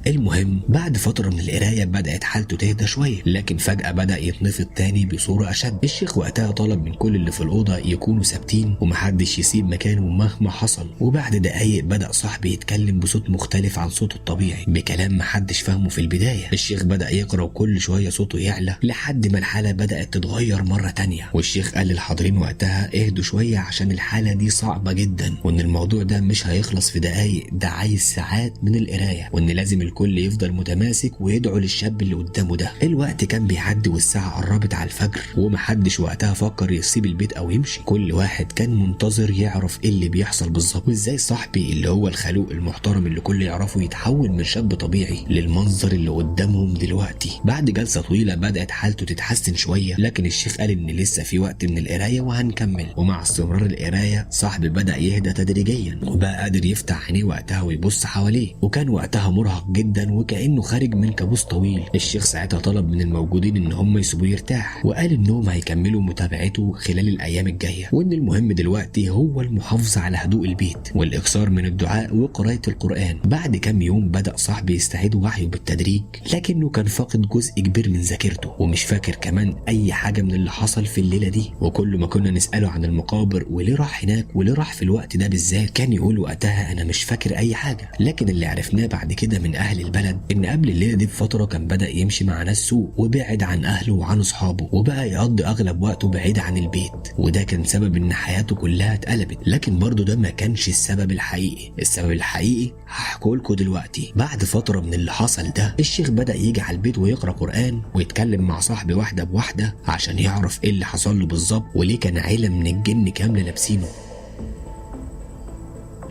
S1: المهم بعد فترة من القراية بدأت حالته تهدى شوية، لكن فجأة بدأ يتنفض تاني بصورة أشد. الشيخ وقتها طلب من كل اللي في الأوضة يكونوا ثابتين ومحدش يسيب مكانه مهما حصل. وبعد دقايق بدأ صاحبي يتكلم بصوت مختلف عن صوته الطبيعي بكلام محدش فاهمه في البداية. الشيخ بدأ يقرأ وكل شوية صوته يعلى لحد ما الحالة بدأت تتغير مرة تانية. والشيخ قال للحاضرين وقتها اهدوا شوية عشان الحالة دي صعبة جدا، وإن الموضوع ده مش هيخلص في دقايق، ده عايز ساعات من القراية، وإن لازم الكل يفضل متماسك ويدعو للشاب اللي قدامه ده. الوقت كان بيعدي والساعة قربت على الفجر، ومحدش وقتها فكر يسيب البيت او يمشي. كل واحد كان منتظر يعرف ايه اللي بيحصل بالظبط، وازاي صاحبي اللي هو الخلوق المحترم اللي كل يعرفه يتحول من شاب طبيعي للمنظر اللي قدامهم دلوقتي. بعد جلسة طويلة بدأت حالته تتحسن شوية، لكن الشيخ قال ان لسه في وقت من القراية وهنكمل. ومع استمرار القراية صاحبي بدأ يهدى تدريجيا وبقى قادر يفتح عينيه وقتها ويبص حواليه، وكان وقتها مرهق جدا وكأنه خارج من كابوس طويل. الشيخ ساعتها طلب من الموجودين ان هم يسيبوه يرتاح، وقال انهم هيكملوا متابعته خلال الايام الجايه، وان المهم دلوقتي هو المحافظه على هدوء البيت والاكثار من الدعاء وقراءه القران. بعد كام يوم بدأ صاحبي يستعيد وعيه بالتدريج، لكنه كان فاقد جزء كبير من ذاكرته ومش فاكر كمان اي حاجه من اللي حصل في الليله دي. وكل ما كنا نساله عن المقابر وليه راح هناك وليه راح في الوقت ده بالذات، كان يقول وقتها انا مش فاكر اي حاجه. لكن اللي عرفناه بعد كده من اهل اهل البلد ان قبل الليله دي بفتره كان بدا يمشي مع ناس سوء وبعد عن اهله وعن اصحابه، وبقى يقضي اغلب وقته بعيد عن البيت، وده كان سبب ان حياته كلها اتقلبت. لكن برضه ده ما كانش السبب الحقيقي. السبب الحقيقي هحكوا لكم دلوقتي. بعد فتره من اللي حصل ده الشيخ بدا يجي على البيت ويقرا قران ويتكلم مع صاحبي واحده بواحده عشان يعرف ايه اللي حصل له بالظبط وليه كان عيله من الجن كامله لابسينه،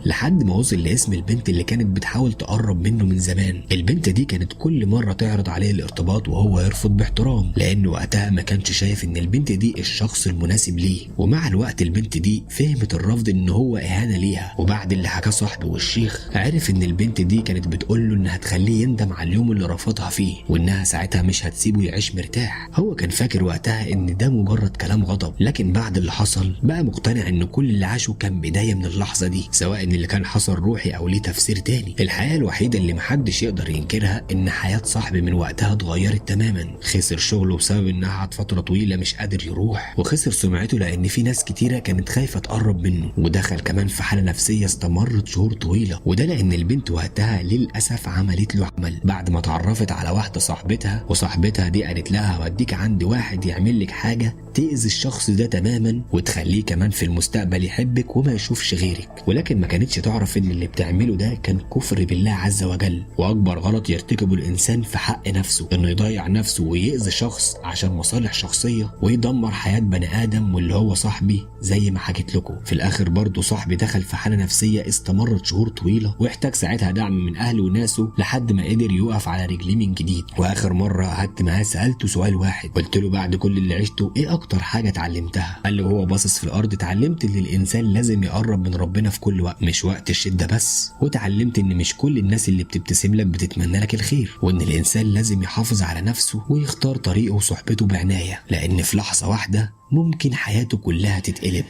S1: لحد ما وصل لاسم البنت اللي كانت بتحاول تقرب منه من زمان. البنت دي كانت كل مرة تعرض عليه الارتباط وهو يرفض باحترام، لأنه وقتها ما كانش شايف إن البنت دي الشخص المناسب ليه. ومع الوقت البنت دي فهمت الرفض إن هو إهانة ليها، وبعد اللي حكاه صاحبه والشيخ عرف إن البنت دي كانت بتقول له إنها تخليه يندم على اليوم اللي رفضها فيه، وإنها ساعتها مش هتسيبه يعيش مرتاح. هو كان فاكر وقتها إن ده مجرد كلام غضب، لكن بعد اللي حصل بقى مقتنع إن كل اللي عاشه كان بداية من اللحظة دي، سواء اللي كان حصل روحي او ليه تفسير تاني. الحقيقه الوحيده اللي محدش يقدر ينكرها ان حياه صاحبي من وقتها اتغيرت تماما. خسر شغله بسبب انه قعد فتره طويله مش قادر يروح، وخسر سمعته لان في ناس كتيره كانت خايفه تقرب منه، ودخل كمان في حاله نفسيه استمرت شهور طويله. وده لان البنت وقتها للاسف عملت له عمل بعد ما اتعرفت على واحده صاحبتها، وصاحبتها دي قالت لها هوديك عند واحد يعمل لك حاجه تأذي الشخص ده تماما وتخليه كمان في المستقبل يحبك وما يشوفش غيرك. ولكن ما كانتش تعرف ان اللي بتعمله ده كان كفر بالله عز وجل، واكبر غلط يرتكبه الانسان في حق نفسه انه يضيع نفسه ويأذي شخص عشان مصالح شخصيه ويدمر حياه بني ادم، واللي هو صاحبي زي ما حكيت لكم. في الاخر برضه صاحبي دخل في حاله نفسيه استمرت شهور طويله، واحتاج ساعتها دعم من اهله وناسه لحد ما قدر يقف على رجليه من جديد. واخر مره قعدت معاه سالته سؤال واحد، قلت له بعد كل اللي عشته ايه اكتر حاجه اتعلمتها؟ قال لي وهو باصص في الارض اتعلمت ان الانسان لازم يقرب من ربنا في كل وقت، مش وقت الشده بس، وتعلمت ان مش كل الناس اللي بتبتسم لك بتتمنى لك الخير، وان الانسان لازم يحافظ على نفسه ويختار طريقه وصحبته بعنايه، لان في لحظه واحده ممكن حياته كلها تتقلب.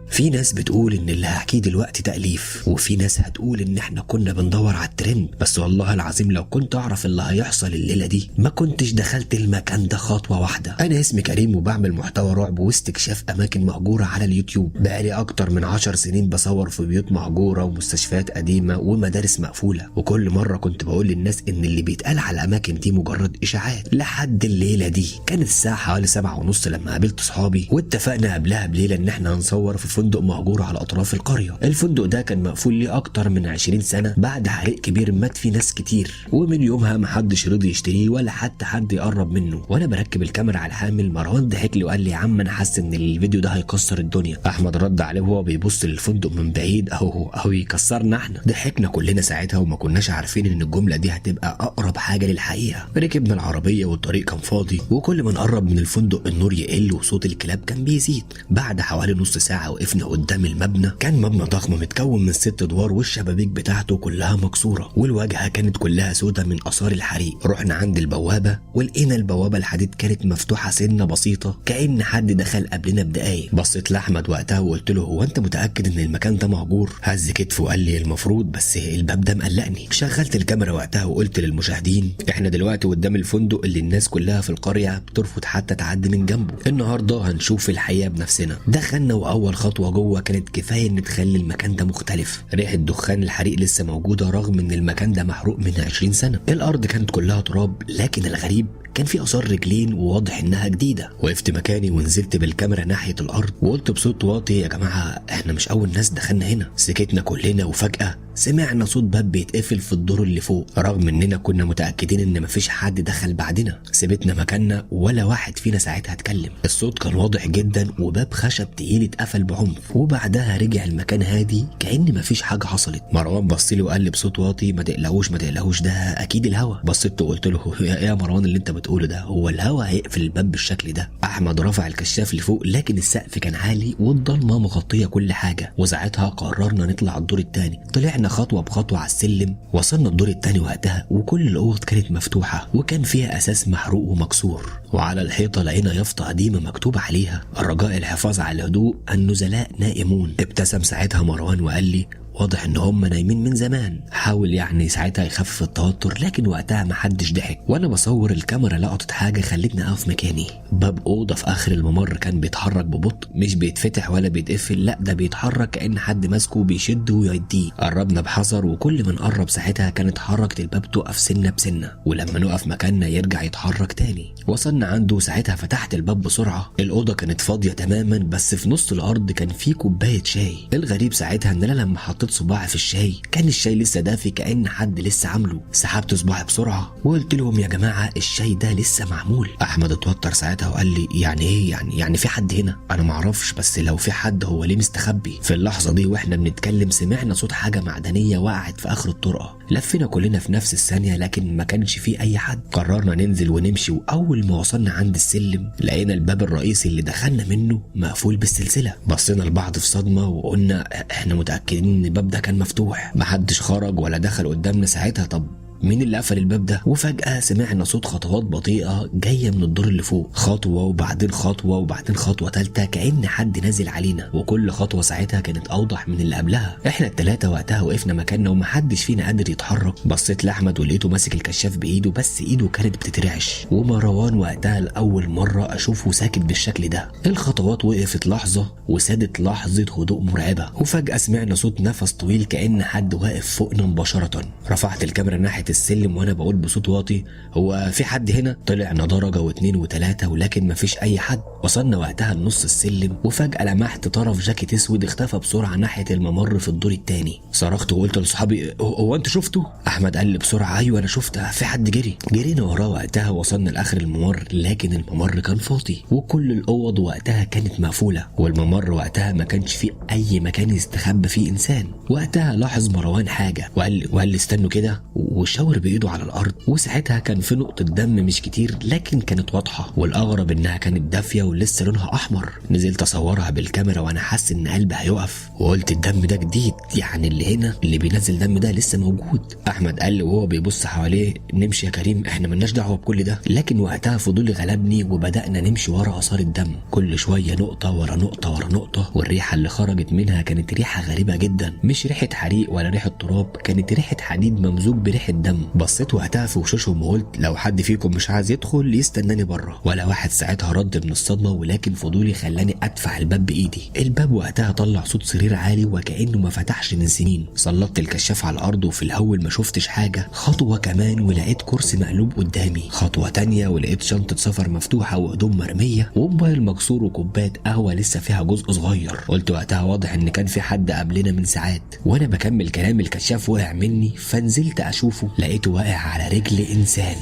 S1: في ناس بتقول ان اللي هحكيه دلوقتي تأليف، وفي ناس هتقول ان احنا كنا بندور على الترند، بس والله العظيم لو كنت اعرف اللي هيحصل الليله دي ما كنتش دخلت المكان ده خطوه واحده. انا اسمي كريم وبعمل محتوى رعب واستكشاف اماكن مهجوره على اليوتيوب. بقالي اكتر من 10 سنين بصور في بيوت مهجوره ومستشفيات قديمه ومدارس مقفوله، وكل مره كنت بقول للناس ان اللي بيتقال على الاماكن دي مجرد اشاعات. لحد الليله دي كانت الساعه حوالي 7:30 لما قابلت صحابي واتفقنا قبلها بليله ان احنا هنصور في فندق مهجور على اطراف القريه. الفندق ده كان مقفول ليه اكتر من 20 سنه بعد حريق كبير مات فيه ناس كتير، ومن يومها محدش رضي يشتريه ولا حتى حد يقرب منه. وانا بركب الكاميرا على الحامل مروان ضحك لي وقال لي يا عم انا حاسس ان الفيديو ده هيكسر الدنيا. احمد رد عليه وهو بيبص للفندق من بعيد اهو يكسرنا احنا. ضحكنا كلنا ساعتها وما كناش عارفين ان الجمله دي هتبقى اقرب حاجه للحقيقه. ركبنا العربيه والطريق كان فاضي، وكل ما نقرب من الفندق النور يقل وصوت الكلاب كان بيزيد. بعد حوالي نص ساعه وقفنا قدام المبنى. كان مبنى ضخم متكون من 6 ادوار والشبابيك بتاعته كلها مكسوره، والواجهه كانت كلها سودة من اثار الحريق. رحنا عند البوابه ولقينا البوابه الحديد كانت مفتوحه سنه بسيطه كأن حد دخل قبلنا بدقايق. بصيت لاحمد وقتها وقلت له هو انت متاكد ان المكان ده مهجور؟ هز كتفه وقال لي المفروض، بس الباب ده مقلقني. شغلت الكاميرا وقتها وقلت للمشاهدين احنا دلوقتي قدام الفندق اللي الناس كلها في القريه بترفض حتى تعدي من جنبه. النهارده هنشوف الحقيقه بنفسنا. دخلنا واول خطوه جوه كانت كفايه ان تخلي المكان ده مختلف. ريحه دخان الحريق لسه موجوده رغم ان المكان ده محروق من 20 سنه. الارض كانت كلها تراب، لكن الغريب كان في اثار رجلين وواضح انها جديده. وقفت مكاني ونزلت بالكاميرا ناحيه الارض وقلت بصوت واطي يا جماعه احنا مش اول ناس دخلنا هنا. سكتنا كلنا وفجاه سمعنا صوت باب بيتقفل في الدور اللي فوق، رغم اننا كنا متاكدين ان مفيش حد دخل بعدنا. سيبتنا مكاننا ولا واحد فينا ساعتها اتكلم. الصوت كان واضح جدا وباب خشب تقيل اتقفل بعنف، وبعدها رجع المكان هادي كأن مفيش حاجه حصلت. مروان بص لي وقال لي بصوت واطي ما تقلقوش ده اكيد الهوا. بصيت وقلت له يا مروان اللي انت بتقوله ده هو الهوا هيقفل الباب بالشكل ده؟ احمد رفع الكشاف لفوق لكن السقف كان عالي والضلمه مغطيه كل حاجه، وساعتها قررنا نطلع الدور الثاني. طلعنا خطوه بخطوه على السلم، وصلنا الدور الثاني وقتها وكل الاوض كانت مفتوحه وكان فيها اساس محروق ومكسور، وعلى الحيطه لقينا يافطه قديمه مكتوب عليها الرجاء الحفاظ على الهدوء، النزلاء نائمون. ابتسم ساعتها مروان وقال لي واضح ان هم نايمين من زمان. حاول يعني ساعتها يخفف التوتر، لكن وقتها محدش ضحك. وانا بصور الكاميرا لقطت حاجه خلتني اقف مكاني. باب اوضه في اخر الممر كان بيتحرك ببطء، مش بيتفتح ولا بيتقفل، لا ده بيتحرك كأن حد ماسكه بيشده ويديه. قربنا بحذر، وكل ما نقرب ساعتها كانت حركه الباب تقف سنه بسنه، ولما نقف مكاننا يرجع يتحرك تاني. وصلنا عنده ساعتها، فتحت الباب بسرعه. الاوضه كانت فاضيه تماما، بس في نص الارض كان في كوبايه شاي. الغريب ساعتها ان انا لما حطيت صباعي في الشاي كان الشاي لسه دافي كأن حد لسه عامله. سحبت صباعي بسرعه وقلت لهم يا جماعه الشاي ده لسه معمول. احمد اتوتر ساعتها وقال لي يعني ايه؟ يعني في حد هنا؟ انا معرفش، بس لو في حد هو ليه مستخبي؟ في اللحظه دي واحنا بنتكلم سمعنا صوت حاجه معدنيه وقعت في اخر الطرقه. لفينا كلنا في نفس الثانيه، لكن ما كانش في اي حد. قررنا ننزل ونمشي، واول ما وصلنا عند السلم لقينا الباب الرئيسي اللي دخلنا منه مقفول بالسلسله. بصينا لبعض في صدمه وقلنا احنا متاكدين ان الباب ده كان مفتوح، محدش خرج ولا دخل قدامنا ساعتها. طب مين اللي قفل الباب ده؟ وفجأة سمعنا صوت خطوات بطيئة جاية من الدور اللي فوق، خطوة وبعدين خطوة وبعدين خطوة تالتة، كأن حد نازل علينا. وكل خطوة ساعتها كانت أوضح من اللي قبلها. احنا التلاتة وقتها وقفنا مكاننا ومحدش فينا قادر يتحرك. بصيت لأحمد ولقيته ماسك الكشاف بإيده، بس إيده كانت بتترعش. ومروان وقتها لأول مرة أشوفه ساكت بالشكل ده. الخطوات وقفت لحظة وسادت لحظة هدوء مرعبة، وفجأة سمعنا صوت نفس طويل كأن حد واقف فوقنا مباشرة. رفعت الكاميرا ناحية السلم وانا بقول بصوت واطي هو في حد هنا؟ طلعنا درجه واثنين وثلاثه ولكن مفيش اي حد. وصلنا وقتها لنص السلم وفجاه لمحت طرف جاكيت اسود اختفى بسرعه ناحيه الممر في الدور الثاني. صرخت وقلت لاصحابي هو انت شفته؟ احمد قال لي بسرعه ايوه انا شفته، في حد جري. جرينا وراه وقتها وصلنا لاخر الممر، لكن الممر كان فاضي وكل الاوض وقتها كانت مقفوله، والممر وقتها ما كانش فيه اي مكان يستخبى فيه انسان. وقتها لاحظ مروان حاجه وقال لي استنوا كده، وشاور بايده على الارض. وساعتها كان في نقطه دم مش كتير لكن كانت واضحه، والاغرب انها كانت دافيه ولسه لونها احمر. نزلت اصورها بالكاميرا وانا حاسس ان قلبي هيقف، وقلت الدم ده جديد، يعني اللي هنا اللي بينزل دم ده لسه موجود. احمد قال لي وهو بيبص حواليه نمشي يا كريم، احنا ملناش دعوه بكل ده. لكن وقتها فضولي غلبني وبدانا نمشي ورا اثار الدم، كل شويه نقطه ورا نقطه ورا نقطه، والريحه اللي خرجت منها كانت ريحه غريبه جدا، مش ريحه حريق ولا ريحه تراب، كانت ريحه حديد ممزوج بريحه دم. بصيت وقتها في وشوشهم وقلت لو حد فيكم مش عايز يدخل يستناني بره. ولا واحد ساعتها رد من الصدمه، ولكن فضولي خلاني ادفع الباب بايدي. الباب وقتها طلع صوت صرير عالي وكانه ما فتحش من سنين. سلطت الكشاف على الارض وفي الاول ما شفتش حاجه، خطوه كمان ولقيت كرسي مقلوب قدامي، خطوه تانية ولقيت شنطه سفر مفتوحه وهدوم مرميه وموبايل مكسور وكوبايه قهوه لسه فيها جزء صغير. قلت وقتها واضح ان كان في حد قبلنا من ساعات. وانا بكمل كلام الكشاف وقع مني، فنزلت اشوفه لقيته واقع على رجل انسان.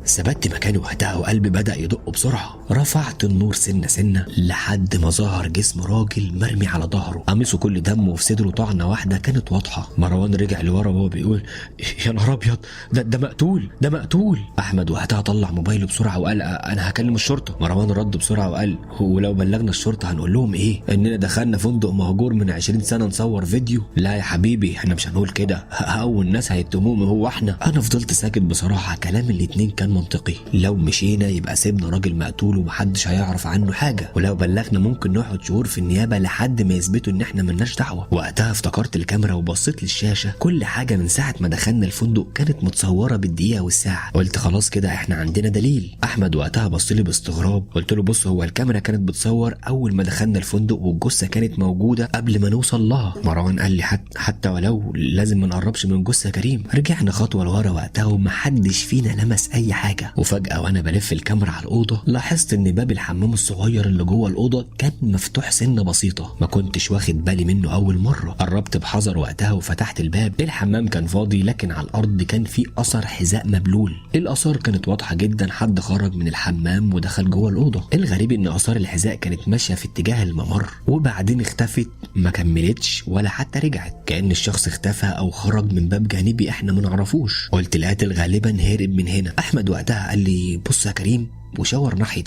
S1: ثبت مكاني وقتها وقلبي بدأ يدق بسرعة. رفعت النور سنة سنة لحد ما ظهر جسم راجل مرمي على ظهره، قميصه كل دم وفي صدره طعنة واحدة كانت واضحة. مروان رجع لورا وهو بيقول يا نهار ابيض، ده مقتول، ده مقتول. احمد وقتها طلع موبايله بسرعة وقال انا هكلم الشرطة. مروان رد بسرعة وقال ولو بلغنا الشرطة هنقول لهم ايه؟ اننا دخلنا فندق مهجور من 20 سنة نصور فيديو؟ لا يا حبيبي احنا مش هنقول كده، اول ناس هيتهموهم هو احنا. انا فضلت ساكت بصراحة، كلام الاتنين كان منطقي. لو مشينا يبقى سيبنا راجل مقتول ومحدش هيعرف عنه حاجه، ولو بلغنا ممكن نقعد شهور في النيابه لحد ما يثبتوا ان احنا ملناش دعوه. وقتها افتكرت الكاميرا وبصيت للشاشه، كل حاجه من ساعه ما دخلنا الفندق كانت متصوره بالدقيقه والساعه. قلت خلاص كده احنا عندنا دليل. احمد وقتها بص لي باستغراب، قلت له بص هو الكاميرا كانت بتصور اول ما دخلنا الفندق والجثه كانت موجوده قبل ما نوصل لها. مروان قال لي حتى ولو لازم ما نقربش من الجثه يا كريم. رجعنا خطوه لورا وقتها ومحدش فينا لمس اي حاجه. وفجأة وانا بلف الكاميرا على الأوضة لاحظت ان باب الحمام الصغير اللي جوه الأوضة كان مفتوح سنة بسيطة، ما كنتش واخد بالي منه أول مرة. قربت بحذر وقتها وفتحت الباب. الحمام كان فاضي لكن على الأرض كان في أثر حذاء مبلول. الآثار كانت واضحة جدا، حد خرج من الحمام ودخل جوه الأوضة. الغريب ان آثار الحذاء كانت ماشية في اتجاه الممر وبعدين اختفت، ما كملتش ولا حتى رجعت، كأن الشخص اختفى أو خرج من باب جانبي احنا ما نعرفوش. قلت القاتل غالبا هرب من هنا. أحمد وقتها قال لي بص يا كريم وشاور ناحيه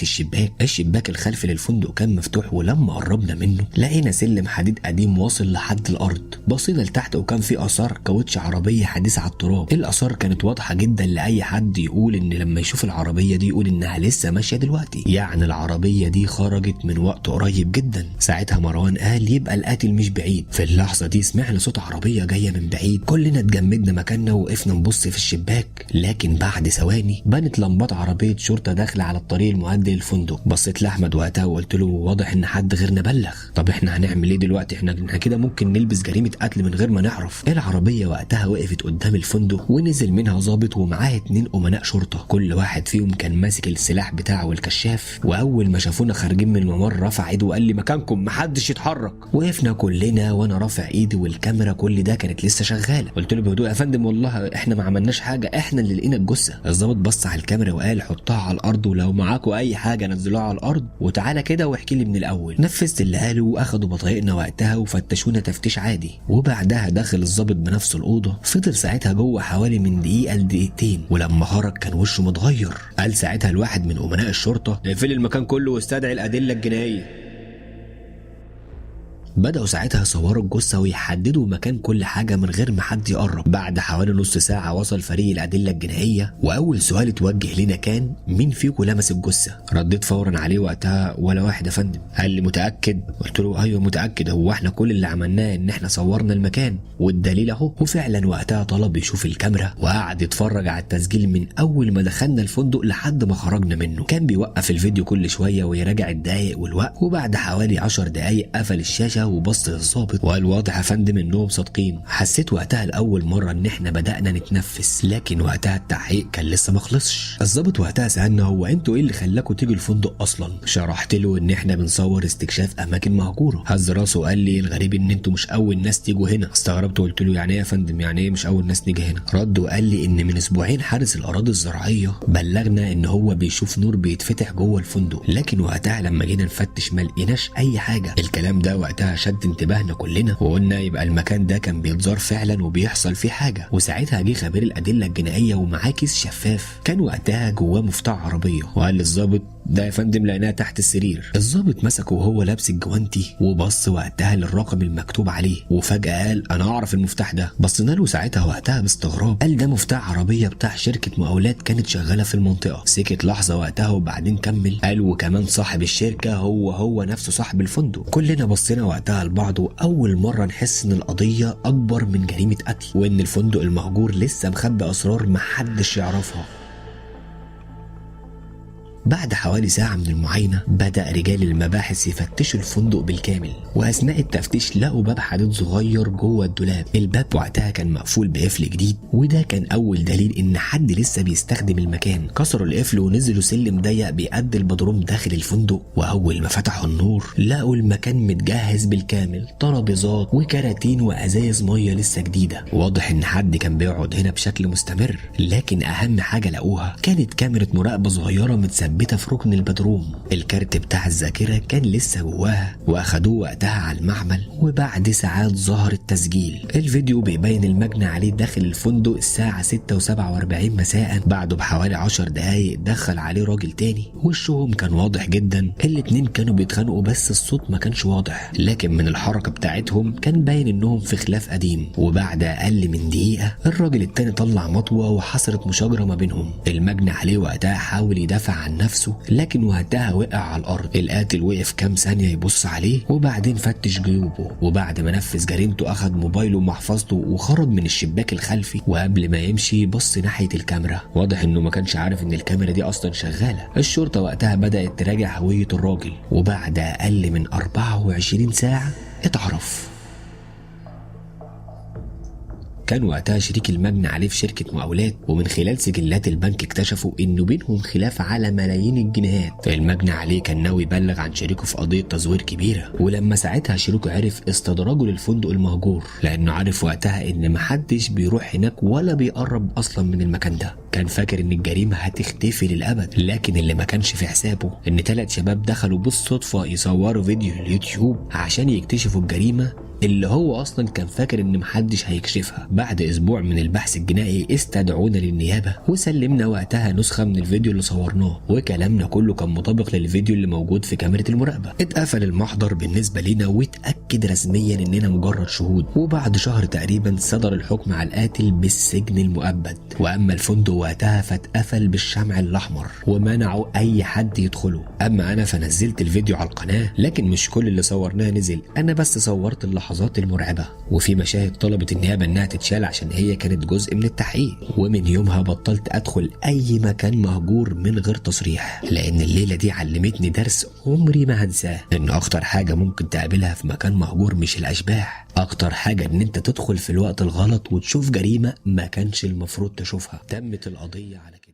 S1: الشباك الخلفي للفندق كان مفتوح، ولما قربنا منه لقينا سلم حديد قديم واصل لحد الارض. بصينا لتحت وكان في اثار كاوتش عربيه حديثه على التراب. الاثار كانت واضحه جدا لاي حد يقول ان لما يشوف العربيه دي يقول انها لسه ماشيه دلوقتي، يعني العربيه دي خرجت من وقت قريب جدا. ساعتها مروان قال يبقى القاتل مش بعيد. في اللحظه دي سمعنا صوت عربيه جايه من بعيد، كلنا اتجمدنا مكاننا ووقفنا نبص في الشباك. لكن بعد ثواني بانت لمبات عربيه شرطه داخله على الطريق المؤدي للفندق. بصيت لاحمد وقتها وقلت له واضح ان حد غيرنا بلغ. طب احنا هنعمل ايه دلوقتي؟ احنا كده ممكن نلبس جريمه قتل من غير ما نعرف. العربيه وقتها وقفت قدام الفندق ونزل منها ضابط ومعاه 2 امناء شرطه، كل واحد فيهم كان ماسك السلاح بتاعه والكشاف. واول ما شافونا خارجين من الممر رفع ايده وقال لي مكانكم محدش يتحرك. وقفنا كلنا وانا رافع ايدي والكاميرا كل ده كانت لسه شغاله. قلت له بهدوء يا فندم والله احنا ما عملناش حاجه، احنا اللي لقينا الجثه. الضابط بص على الكاميرا وقال حطها على الارض ولو معاكم اي حاجه نزلوها على الارض وتعالى كده واحكي لي من الاول. نفذت اللي قاله واخدوا بطايقنا وقتها وفتشونا تفتيش عادي. وبعدها دخل الضابط بنفسه الاوضه، فضل ساعتها جوه حوالي من دقيقه لدقيقتين، ولما خرج كان وشه متغير. قال ساعتها الواحد من امناء الشرطه اقفل المكان كله واستدعي الادله الجنائيه. بدأوا ساعتها يصوروا الجثة ويحددوا مكان كل حاجة من غير ما حد يقرب. بعد حوالي نص ساعة وصل فريق الأدلة الجنائية، وأول سؤال اتوجه لنا كان مين فيكم لمس الجثة؟ رديت فورا عليه وقتها ولا واحد يا فندم. قال لي متأكد؟ قلت له أيوه متأكد، هو احنا كل اللي عملناه إن احنا صورنا المكان والدليل أهو. وفعلا وقتها طلب يشوف الكاميرا وقعد يتفرج على التسجيل من أول ما دخلنا الفندق لحد ما خرجنا منه. كان بيوقف الفيديو كل شوية ويراجع الدقايق والوقت، وبعد حوالي 10 دقايق قفل الشاشة وبص للظابط وقال واضح يا فندم انهم صادقين. حسيت وقتها لاول مره ان احنا بدانا نتنفس، لكن وقتها التحقيق كان لسه ما خلصش. الظابط وقتها سالنا هو انتوا ايه اللي خلاكوا تيجوا الفندق اصلا؟ شرحت له ان احنا بنصور استكشاف اماكن مهجوره. هز راسه وقال لي الغريب ان انتوا مش اول ناس تيجوا هنا. استغربت وقلت له يعني ايه يا فندم؟ يعني ايه مش اول ناس نيجي هنا؟ رد وقال لي ان من اسبوعين حارس الاراضي الزراعيه بلغنا ان هو بيشوف نور بيتفتح جوه الفندق، لكن وقتها لما جينا نفتش ما لقيناش اي حاجه. الكلام ده وقتها شد انتباهنا كلنا وقلنا يبقى المكان ده كان بيتزار فعلا وبيحصل فيه حاجه. وساعتها جه خبير الادله الجنائيه ومعاه كيس شفاف كان وقتها جواه مفتاح عربيه، وقال للظابط ده يا فندم لقيناها تحت السرير. الظابط مسكه وهو لابس الجوانتي وبص وقتها للرقم المكتوب عليه، وفجاه قال انا اعرف المفتاح ده. بصينا له ساعتها وقتها باستغراب، قال ده مفتاح عربيه بتاع شركه مقاولات كانت شغاله في المنطقه. سكت لحظه وقتها وبعدين كمل قال وكمان صاحب الشركه هو نفسه صاحب الفندق. كلنا بصينا وقتها لبعض واول مره نحس ان القضيه اكبر من جريمه قتل، وان الفندق المهجور لسه مخبي اسرار محدش يعرفها. بعد حوالي ساعة من المعاينة بدأ رجال المباحث يفتشوا الفندق بالكامل، وأثناء التفتيش لقوا باب حديد صغير جوه الدولاب. الباب وقتها كان مقفول بقفل جديد، وده كان أول دليل إن حد لسه بيستخدم المكان. كسروا القفل ونزلوا سلم ضيق بيؤدي البدروم داخل الفندق، وأول ما فتحوا النور لقوا المكان متجهز بالكامل، ترابيزات وكراتين وأزايز مية لسه جديدة. واضح إن حد كان بيقعد هنا بشكل مستمر. لكن أهم حاجة لقوها كانت كاميرا مراقبة صغيرة متثبتة في ركن البدروم. الكارت بتاع الذاكرة كان لسه جواها، واخدوه وقتها على المعمل، وبعد ساعات ظهر التسجيل. الفيديو بيبين المجني عليه داخل الفندق الساعة 6:47 مساء. بعده بحوالي 10 دقايق دخل عليه راجل تاني، وشهم كان واضح جدا. الاتنين كانوا بيتخانقوا بس الصوت ما كانش واضح، لكن من الحركة بتاعتهم كان باين انهم في خلاف قديم. وبعد اقل من دقيقة الراجل التاني طلع مطوة وحصلت مشاجرة ما بينهم. المجني عليه وقتها حاول يدافع عن نفسه، لكن وقتها وقع على الارض. القاتل وقف كام ثانيه يبص عليه وبعدين فتش جيوبه، وبعد ما نفذ جريمته اخذ موبايله ومحفظته وخرج من الشباك الخلفي. وقبل ما يمشي بص ناحيه الكاميرا، واضح انه ما كانش عارف ان الكاميرا دي اصلا شغاله. الشرطه وقتها بدات تراجع هويه الراجل، وبعد اقل من 24 ساعه اتعرف. كان وقتها شريك المجني عليه في شركة مقاولات، ومن خلال سجلات البنك اكتشفوا انه بينهم خلاف على ملايين الجنيهات. المجني عليه كان ناوي يبلغ عن شريكه في قضية تزوير كبيرة، ولما ساعتها شريكه عرف استدراجه للفندق المهجور، لانه عارف وقتها ان محدش بيروح هناك ولا بيقرب اصلا من المكان ده. كان فاكر ان الجريمة هتختفي للابد، لكن اللي ما كانش في حسابه ان 3 شباب دخلوا بالصدفة يصوروا فيديو اليوتيوب عشان يكتشفوا الجريمة اللي هو اصلا كان فاكر ان محدش هيكشفها. بعد اسبوع من البحث الجنائي استدعونا للنيابه وسلمنا وقتها نسخه من الفيديو اللي صورناه، وكلامنا كله كان مطابق للفيديو اللي موجود في كاميرا المراقبه. اتقفل المحضر بالنسبه لينا واتاكد رسميا اننا مجرد شهود، وبعد شهر تقريبا صدر الحكم على القاتل بالسجن المؤبد. واما الفندق وقتها فاتقفل بالشمع الاحمر ومنعوا اي حد يدخله. اما انا فنزلت الفيديو على القناه، لكن مش كل اللي صورناه نزل، انا بس صورت اللحظات المرعبه، وفي مشاهد طلبت النيابه انها تتشال عشان هي كانت جزء من التحقيق. ومن يومها بطلت ادخل اي مكان مهجور من غير تصريح، لان الليله دي علمتني درس عمري ما هنساه، ان اخطر حاجه ممكن تقابلها في مكان مهجور مش الاشباح، اكتر حاجه ان انت تدخل في الوقت الغلط وتشوف جريمه ما كانش المفروض تشوفها. تمت القضيه على كده.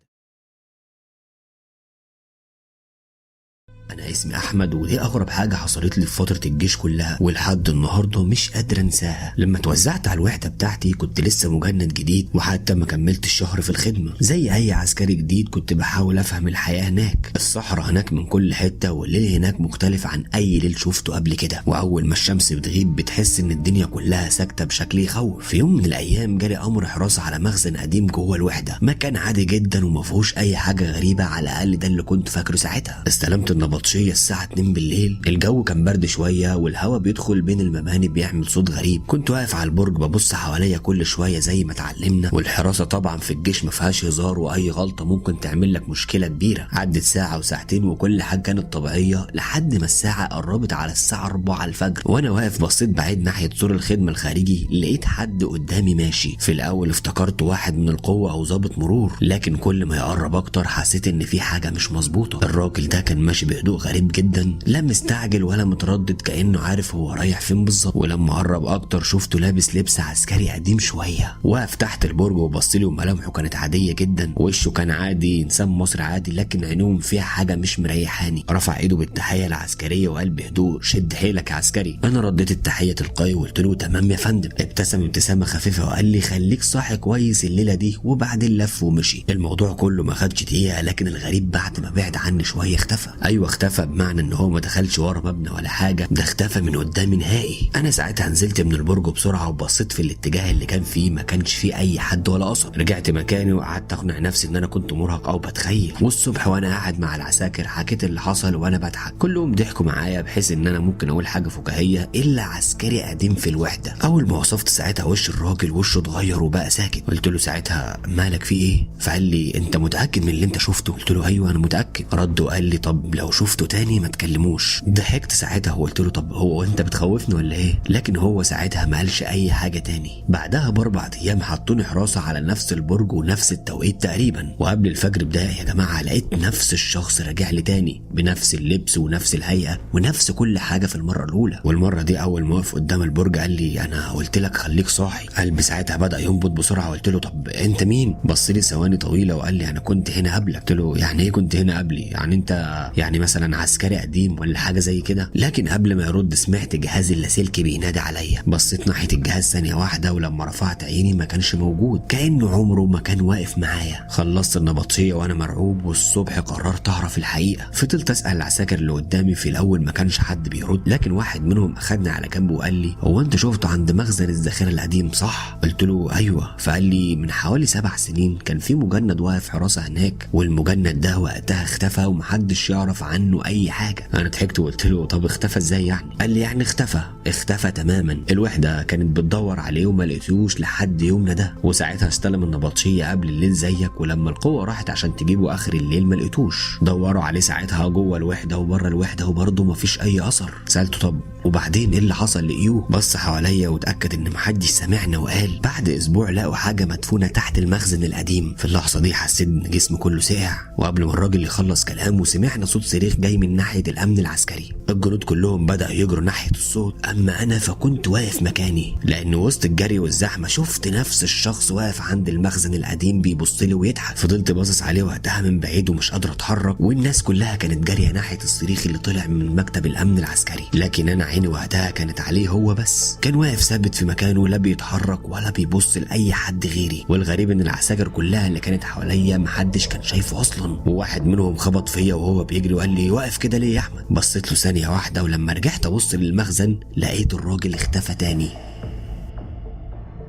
S1: انا اسمي احمد، ودي اغرب حاجه حصلت لي في فتره الجيش كلها، ولحد النهارده مش قادر انساها. لما توزعت على الوحده بتاعتي كنت لسه مجند جديد، وحتى ما كملتش الشهر في الخدمه. زي اي عسكري جديد كنت بحاول افهم الحياه هناك. الصحراء هناك من كل حته، والليل هناك مختلف عن اي ليل شفته قبل كده، واول ما الشمس بتغيب بتحس ان الدنيا كلها ساكته بشكل يخوف. في يوم من الايام جالي امر حراسه على مخزن قديم جوه الوحده، مكان عادي جدا وما فيهوش اي حاجه غريبه، على الاقل ده اللي كنت فاكره ساعتها. استلمت النبطشيه الساعه 2 بالليل، الجو كان برد شويه والهواء بيدخل بين المباني بيعمل صوت غريب. كنت واقف على البرج ببص حواليا كل شويه زي ما اتعلمنا، والحراسه طبعا في الجيش ما فيهاش هزار، واي غلطه ممكن تعمل لك مشكله كبيره. عدت ساعه وساعتين وكل حاجه كانت طبيعيه، لحد ما الساعه قربت على الساعه 4 الفجر، وانا واقف بصيت بعيد ناحيه سور الخدمه الخارجي، لقيت حد قدامي ماشي. في الاول افتكرت واحد من القوه او ضابط مرور، لكن كل ما يقرب اكتر حسيت ان في حاجه مش مظبوطه. الراجل ده كان ماشي بهدوء غريب جدا، لا مستعجل ولا متردد، كانه عارف هو رايح فين بالظبط. ولما قرب اكتر شفته لابس لبس عسكري قديم شويه، واقف تحت البرج وبصلي، وملامحه كانت عاديه جدا، وشه كان عادي انسان مصري عادي، لكن عينهم فيها حاجه مش مريحاني. رفع ايده بالتحيه العسكريه وقال بهدوء: شد حيلك يا عسكري. انا رديت التحيه تلقائي وقلت له: تمام يا فندم. ابتسم ابتسامه خفيفه وقال لي: خليك صاحي كويس الليله دي. وبعدين لف ومشي. الموضوع كله ما خدش دقيقه، لكن الغريب بعد ما بعد عني شويه اختفى. ايوه اختفى، بمعنى ان هو ما دخلش ورا مبنى ولا حاجه، ده اختفى من قدامي نهائي. انا ساعتها نزلت من البرج بسرعه وبصيت في الاتجاه اللي كان فيه، ما كانش فيه اي حد ولا اثر. رجعت مكاني وقعدت اقنع نفسي ان انا كنت مرهق او بتخيل. والصبح وانا قاعد مع العساكر حكيت اللي حصل وانا بضحك، كلهم ضحكوا معايا بحيث ان انا ممكن اقول حاجه فكاهيه الا عسكري قديم في الوحده. اول ما وصفت ساعتها وش الراجل، وشه اتغير وبقى ساكت. قلت له ساعتها: مالك في ايه؟ فقال لي: انت متاكد من اللي انت شفته؟ قلت له: ايوه انا متاكد. رد وقال لي: طب لو شفته تاني ما تكلموش. ضحكت ساعتها وقلت له: طب هو انت بتخوفني ولا ايه؟ لكن هو ساعتها ما قالش اي حاجه تاني. بعدها ب4 ايام حطوني حراسه على نفس البرج ونفس التوقيت تقريبا، وقبل الفجر بدايه يا جماعه لقيت نفس الشخص راجع لي تاني، بنفس اللبس ونفس الهيئه ونفس كل حاجه في المره الاولى. والمره دي اول ما وقف قدام البرج قال لي: انا قلت لك خليك صاحي. قلبي ساعتها بدا ينبض بسرعه. قلت له: طب انت مين؟ بص لي ثواني طويله وقال لي: انا كنت هنا قبلك. قلت له: يعني ايه كنت هنا قبلي؟ يعني انت يعني مثلا عسكري قديم ولا حاجه زي كده؟ لكن قبل ما يرد سمعت جهاز اللاسلكي بينادي عليا. بصيت ناحيه الجهاز ثانيه واحده، ولما رفعت عيني ما كانش موجود، كانه عمره ما كان واقف معايا. خلصت النبطشيه وانا مرعوب، والصبح قررت اعرف الحقيقه. فضلت اسال العساكر اللي قدامي، في الاول ما كانش حد بيرد، لكن واحد منهم اخدني على جنب وقال لي: هو انت شفته عند مخزن الذخيره القديم صح؟ قلت له: ايوه. فقال لي: من حوالي 7 سنين كان في مجند واقف حراسه هناك، والمجند ده وقتها اختفى ومحدش يعرف عنه اي حاجه. انا ضحكت وقلت له: طب اختفى ازاي يعني؟ قال لي: يعني اختفى تماما. الوحده كانت بتدور عليه وما لقيتوش لحد يومنا ده، وساعتها استلم النبطشيه قبل الليل زيك، ولما القوه راحت عشان تجيبه اخر الليل ما لقيتوش. دوروا عليه ساعتها جوه الوحده وبره الوحده وبرضه ما فيش اي اثر. سالته: طب وبعدين ايه اللي حصل؟ لقيوه؟ بص حواليا واتاكد ان محدش سامعنا وقال: بعد اسبوع لقوا حاجه مدفونه تحت المخزن القديم. في اللحظه دي حسيت ان جسمي كله سقع، وقبل ما الراجل يخلص كلامه سمعنا صوت صريخ جاي من ناحيه الامن العسكري. الجنود كلهم بدأوا يجروا ناحيه الصوت، اما انا فكنت واقف مكاني، لان وسط الجري والزحمه شفت نفس الشخص واقف عند المخزن القديم بيبص لي ويضحك. فضلت باصص عليه وقتها من بعيد ومش قادر اتحرك، والناس كلها كانت جاريه ناحيه الصريخ اللي طلع من مكتب الامن العسكري، لكن انا عيني وقتها كانت عليه هو بس. كان واقف ثابت في مكانه، لا بيتحرك ولا بيبص لاي حد غيري. والغريب ان العساكر كلها اللي كانت حواليا محدش كان شايفه اصلا، وواحد منهم خبط فيا وهو بيجري وقال لي: واقف كده ليه يا احمد؟ بصيت له ثانيه واحده، ولما رجعت ابص للمخزن لقيت الراجل اختفى تاني.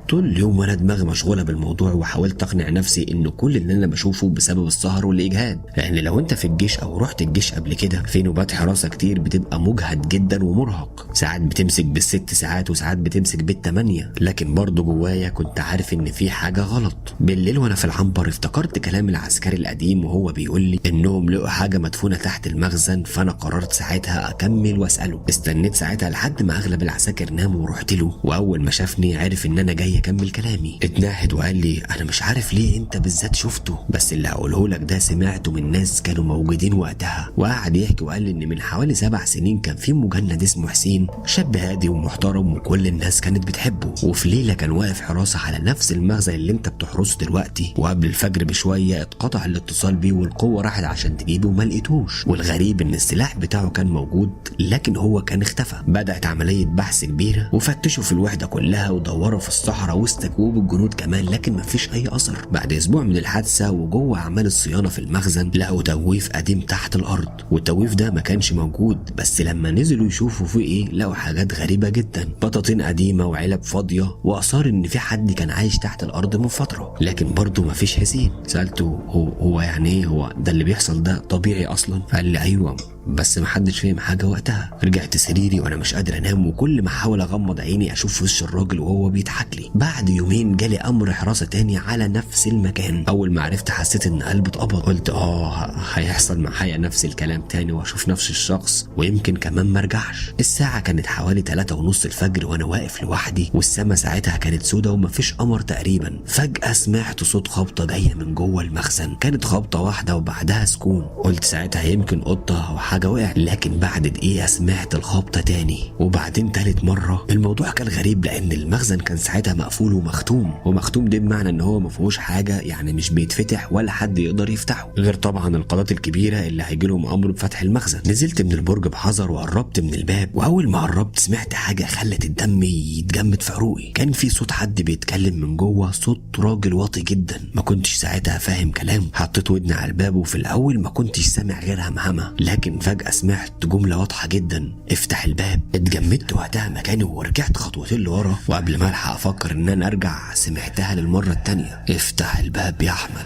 S1: طول اليوم وانا دماغي مشغوله بالموضوع، وحاولت اقنع نفسي ان كل اللي انا بشوفه بسبب السهر والاجهاد، لان لو انت في الجيش او رحت الجيش قبل كده في نوبات حراسه كتير بتبقى مجهد جدا ومرهق، ساعات بتمسك بالست ساعات وساعات بتمسك بالتمانية، لكن برضه جوايا كنت عارف ان في حاجه غلط. بالليل وانا في العنبر افتكرت كلام العسكري القديم وهو بيقول لي انهم لقوا حاجه مدفونه تحت المخزن، فانا قررت ساعتها اكمل واساله. استنيت ساعتها لحد ما اغلب العساكر ناموا ورحت له، واول ما شافني عرف ان انا جاي اكمل كلامي. اتنهد وقال لي انا مش عارف ليه انت بالذات شفته، بس اللي هقوله لك ده سمعته من ناس كانوا موجودين وقتها. وقعد يحكي وقال لي ان من حوالي 7 سنين كان في مجند اسمه حسين، شاب هادي ومحترم وكل الناس كانت بتحبه، وفي ليله كان واقف حراسه على نفس المخزن اللي انت بتحرسه دلوقتي، وقبل الفجر بشويه اتقطع الاتصال بيه والقوه راحت عشان تجيبه وما لقيتوش. والغريب ان السلاح بتاعه كان موجود لكن هو كان اختفى. بدات عمليه بحث كبيره وفتشوا في الوحده كلها ودوروا في الصحراء وسط كوب الجنود كمان، لكن مفيش اي اثر. بعد اسبوع من الحادثه وجوه اعمال الصيانه في المخزن لقوا تجويف قديم تحت الارض، والتجويف ده ما كانش موجود، بس لما نزلوا يشوفوا فيه ايه لقوا حاجات غريبه جدا، بطاطين قديمه وعلب فاضيه واثار ان في حد كان عايش تحت الارض من فتره، لكن برضه مفيش حسين. سالته هو يعني ايه، هو ده اللي بيحصل ده طبيعي اصلا؟ قال لي ايوه بس محدش فهم حاجه وقتها. رجعت سريري وانا مش قادر انام، وكل ما احاول اغمض عيني اشوف وش الراجل وهو بيضحك لي. بعد يومين جالي امر حراسه تاني على نفس المكان. اول ما عرفت حسيت ان قلبي اتقبض، قلت هيحصل معايا نفس الكلام تاني واشوف نفس الشخص ويمكن كمان ما ارجعش. الساعه كانت حوالي 3:30 الفجر وانا واقف لوحدي، والسما ساعتها كانت سودة ومفيش قمر تقريبا. فجاه سمعت صوت خبطه جايه من جوه المخزن، كانت خبطه واحده وبعدها سكون. قلت ساعتها يمكن قطه او حاجه وقعت، لكن بعد دقيقه سمعت الخبطه تاني وبعدين تالت مره. الموضوع كان غريب لان المخزن كان ساعتها مقفول ومختوم ده بمعنى ان هو ما فيهوش حاجه، يعني مش بيتفتح ولا حد يقدر يفتحه، غير طبعا القادات الكبيره اللي هيجي لهم امر بفتح المخزن. نزلت من البرج بحذر وقربت من الباب، واول ما قربت سمعت حاجه خلت الدم يتجمد في عروقي. كان في صوت حد بيتكلم من جوه، صوت راجل واطي جدا، ما كنتش ساعتها فاهم كلامه. حطيت ودني على الباب وفي الاول ما كنتش سامع غير همهمه، لكن فجاه سمعت جمله واضحه جدا: افتح الباب. اتجمدت وقتها مكاني ورجعت خطوتين لورا، وقبل ما الحق افكر ان انا ارجع سمعتها للمره التانيه: افتح الباب يا احمد.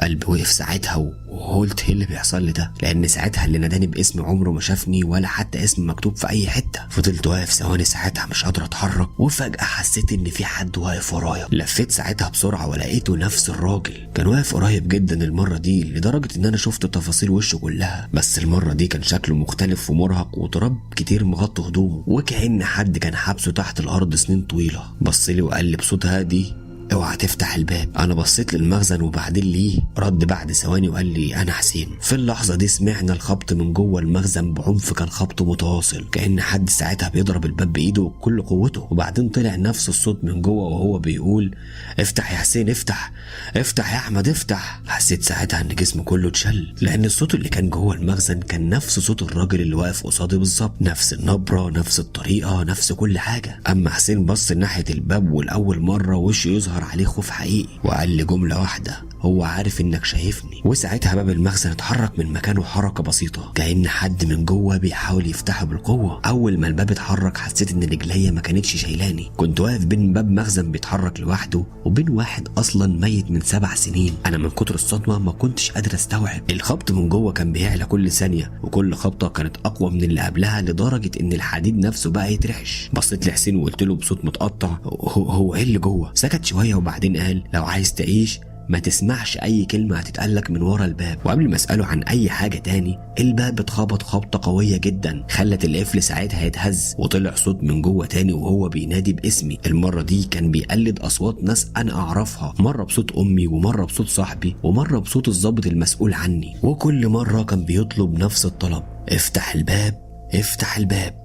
S1: قلبي وقف ساعتها وقلت ايه اللي بيحصل لي ده، لان ساعتها اللي ناداني باسمي عمره ما شافني ولا حتى اسم مكتوب في اي حته. فضلت واقف ثواني ساعتها مش قادر اتحرك، وفجاه حسيت ان في حد واقف ورايا. لفيت ساعتها بسرعه ولقيته نفس الراجل، كان واقف قريب جدا المره دي لدرجه ان انا شفت تفاصيل وشه كلها، بس المره دي كان شكله مختلف ومرهق وتراب كتير مغطي هدومه، وكأن حد كان حابسه تحت الارض سنين طويله. بصلي وقال لي بصوت هادي: اوعى تفتح الباب. انا بصيت للمخزن وبعدين ليه رد بعد ثواني وقال لي: انا حسين. في اللحظه دي سمعنا الخبط من جوه المخزن بعنف، كان خبط متواصل كأن حد ساعتها بيضرب الباب بايده بكل قوته، وبعدين طلع نفس الصوت من جوه وهو بيقول: افتح يا حسين، افتح افتح يا احمد افتح. حسيت ساعتها ان جسمي كله اتشل، لان الصوت اللي كان جوه المخزن كان نفس صوت الراجل اللي واقف قصادي بالظبط، نفس النبره نفس الطريقه نفس كل حاجه. اما حسين بص ناحيه الباب والاول مره وشه يظهر عليه خوف حقيقي، وقال لي جمله واحده: هو عارف انك شايفني. وساعتها باب المخزن اتحرك من مكانه حركه بسيطه كأن حد من جوه بيحاول يفتحه بالقوه. اول ما الباب اتحرك حسيت ان رجليا ما كانتش شايلاني، كنت واقف بين باب مخزن بيتحرك لوحده وبين واحد اصلا ميت من 7 سنين. انا من كتر الصدمه ما كنتش قادر استوعب. الخبط من جوه كان بيعلى كل ثانيه، وكل خبطه كانت اقوى من اللي قبلها لدرجه ان الحديد نفسه بقى يترعش. بصيت لحسين وقلت له بصوت متقطع: هو ايه اللي جوه؟ سكت شويه وبعدين قال: لو عايز تعيش ما تسمعش اي كلمه هتتقالك من ورا الباب. وقبل ما اساله عن اي حاجه تاني الباب اتخبط خبطه قويه جدا خلت القفل ساعتها يتهز، وطلع صوت من جوه تاني وهو بينادي باسمي. المره دي كان بيقلد اصوات ناس انا اعرفها، مره بصوت امي ومره بصوت صاحبي ومره بصوت الضابط المسؤول عني، وكل مره كان بيطلب نفس الطلب: افتح الباب افتح الباب.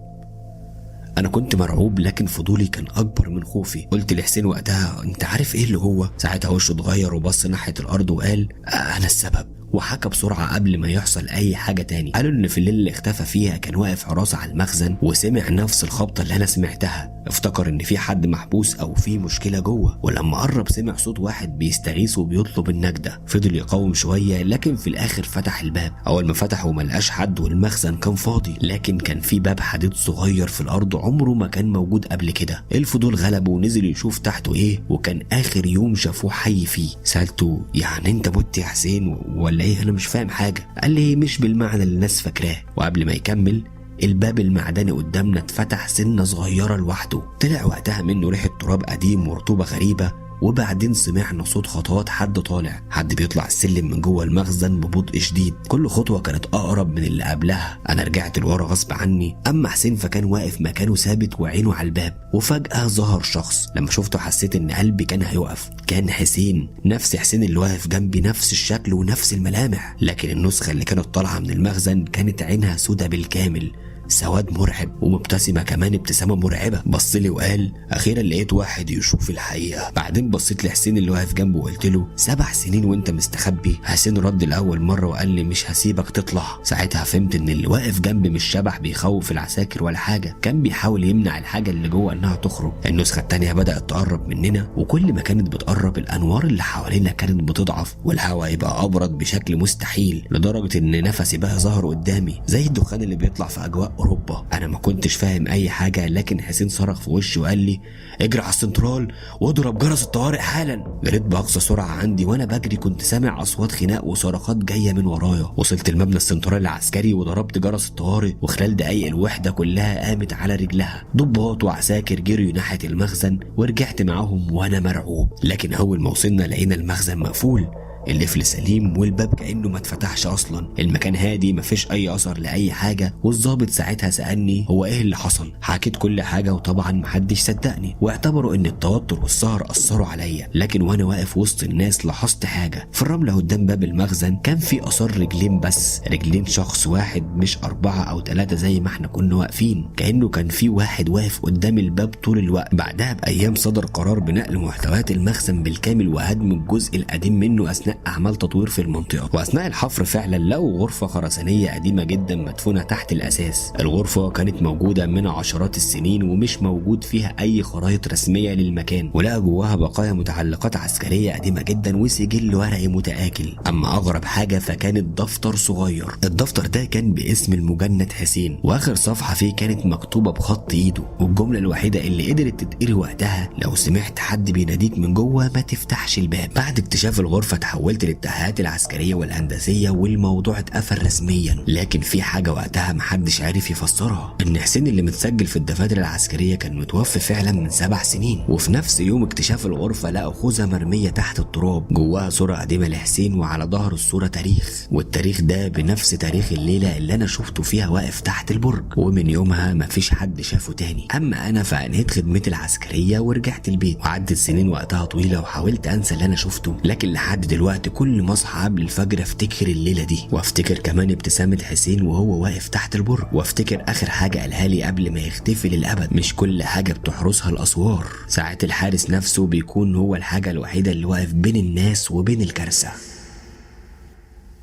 S1: انا كنت مرعوب لكن فضولي كان اكبر من خوفي. قلت لحسين وقتها: انت عارف ايه اللي هو؟ ساعتها وشه اتغير وبص ناحيه الارض وقال: انا السبب. وحكى بسرعه قبل ما يحصل اي حاجه تاني. قالوا ان في الليله اللي اختفى فيها كان واقف حراسه على المخزن وسمع نفس الخبطه اللي انا سمعتها، افتكر ان في حد محبوس او في مشكله جوه، ولما قرب سمع صوت واحد بيستغيث وبيطلب النجده. فضل يقاوم شويه لكن في الاخر فتح الباب. اول ما فتحه ما لقاش حد والمخزن كان فاضي، لكن كان في باب حديد صغير في الارض عمره ما كان موجود قبل كده. الفضول غلبه ونزل يشوف تحته ايه، وكان اخر يوم شافوه حي فيه. سالته يعني انت مت يا حسين ولا ايه؟ انا مش فاهم حاجه. قال لي مش بالمعنى اللي الناس فاكراه. وقبل ما يكمل الباب المعدني قدامنا اتفتح سنه صغيره لوحده، طلع وقتها منه ريحه تراب قديم ورطوبه غريبه. وبعدين سمعنا صوت خطوات حد طالع، حد بيطلع السلم من جوه المخزن ببطء شديد. كل خطوه كانت اقرب من اللي قبلها. انا رجعت لورا غصب عني، اما حسين فكان واقف مكانه ثابت وعينه على الباب. وفجاه ظهر شخص، لما شفته حسيت ان قلبي كان هيقف. كان حسين، نفس حسين اللي واقف جنبي، نفس الشكل ونفس الملامح. لكن النسخه اللي كانت طالعه من المخزن كانت عينها سودة بالكامل، سواد مرعب، ومبتسمه كمان ابتسامه مرعبه. بص لي وقال اخيرا لقيت واحد يشوف الحقيقه. بعدين بصيت لحسين اللي واقف جنبه وقلت له 7 سنين وانت مستخبي؟ حسين رد لاول مره وقال لي مش هسيبك تطلع. ساعتها فهمت ان اللي واقف جنبي مش شبح بيخوف العساكر ولا حاجه، كان بيحاول يمنع الحاجه اللي جوه انها تخرج. النسخه التانيه بدات تقرب مننا، وكل ما كانت بتقرب الانوار اللي حوالينا كانت بتضعف والهواء يبقى ابرد بشكل مستحيل، لدرجه ان نفسي بقى ظهر قدامي زي الدخان اللي بيطلع في اجواء اوروبا. انا ما كنتش فاهم اي حاجه، لكن حسين صرخ في وشي وقال لي اجري على السنترال واضرب جرس الطوارئ حالا. جريت باقصى سرعه عندي، وانا بجري كنت سامع اصوات خناق وصرخات جايه من ورايا. وصلت المبنى السنترال العسكري وضربت جرس الطوارئ، وخلال دقايق الوحده كلها قامت على رجلها. ضباط وعساكر جريوا ناحيه المخزن ورجعت معاهم وانا مرعوب. لكن اول ما وصلنا لقينا المخزن مقفول، القفل سليم والباب كأنه ما اتفتحش اصلا. المكان هادي مفيش اي اثر لاي حاجه. والظابط ساعتها سالني هو ايه اللي حصل. حكيت كل حاجه وطبعا محدش صدقني، واعتبروا ان التوتر والسهر اثروا عليا. لكن وانا واقف وسط الناس لاحظت حاجه في الرمله قدام باب المخزن. كان في اثار رجلين، بس رجلين شخص واحد مش 4 أو 3 زي ما احنا كنا واقفين. كانه كان في واحد واقف قدام الباب طول الوقت. بعدها بايام صدر قرار بنقل محتويات المخزن بالكامل وهدم الجزء القديم منه اثناء اعمال تطوير في المنطقه. واثناء الحفر فعلا لقوا غرفه خرسانيه قديمه جدا مدفونه تحت الاساس. الغرفه كانت موجوده من عشرات السنين ومش موجود فيها اي خرائط رسميه للمكان، ولقى جواها بقايا متعلقات عسكريه قديمه جدا وسجل ورقي متآكل. اما اغرب حاجه فكانت دفتر صغير. الدفتر ده كان باسم المجند حسين، واخر صفحه فيه كانت مكتوبه بخط ايده، والجمله الوحيده اللي قدرت تتقري وقتها لو سمعت حد بيناديك من جوه ما تفتحش الباب. بعد اكتشاف الغرفه تحولت للتحقيقات العسكريه والهندسيه والموضوع اتقفل رسميا. لكن في حاجه وقتها محدش عارف يفسرها، ان حسين اللي متسجل في الدفاتر العسكريه كان متوفي فعلا من 7 سنين. وفي نفس يوم اكتشاف الغرفه لقوا خوذه مرميه تحت التراب جواها صوره قديمه لحسين، وعلى ظهر الصوره تاريخ، والتاريخ ده بنفس تاريخ الليله اللي انا شفته فيها واقف تحت البرج. ومن يومها مفيش حد شافه تاني. اما انا فانهيت خدمتي العسكريه ورجعت البيت، وعدت سنين وقتها طويله وحاولت انسى اللي انا شفته. لكن لحد دلوقتي كل ما اصحى قبل الفجر افتكر الليله دي، وافتكر كمان ابتسامه حسين وهو واقف تحت البرج، وافتكر اخر حاجه قالها لي قبل ما يختفي للابد. مش كل حاجه بتحرسها الاسوار، ساعات الحارس نفسه بيكون هو الحاجه الوحيده اللي واقف بين الناس وبين الكارثه.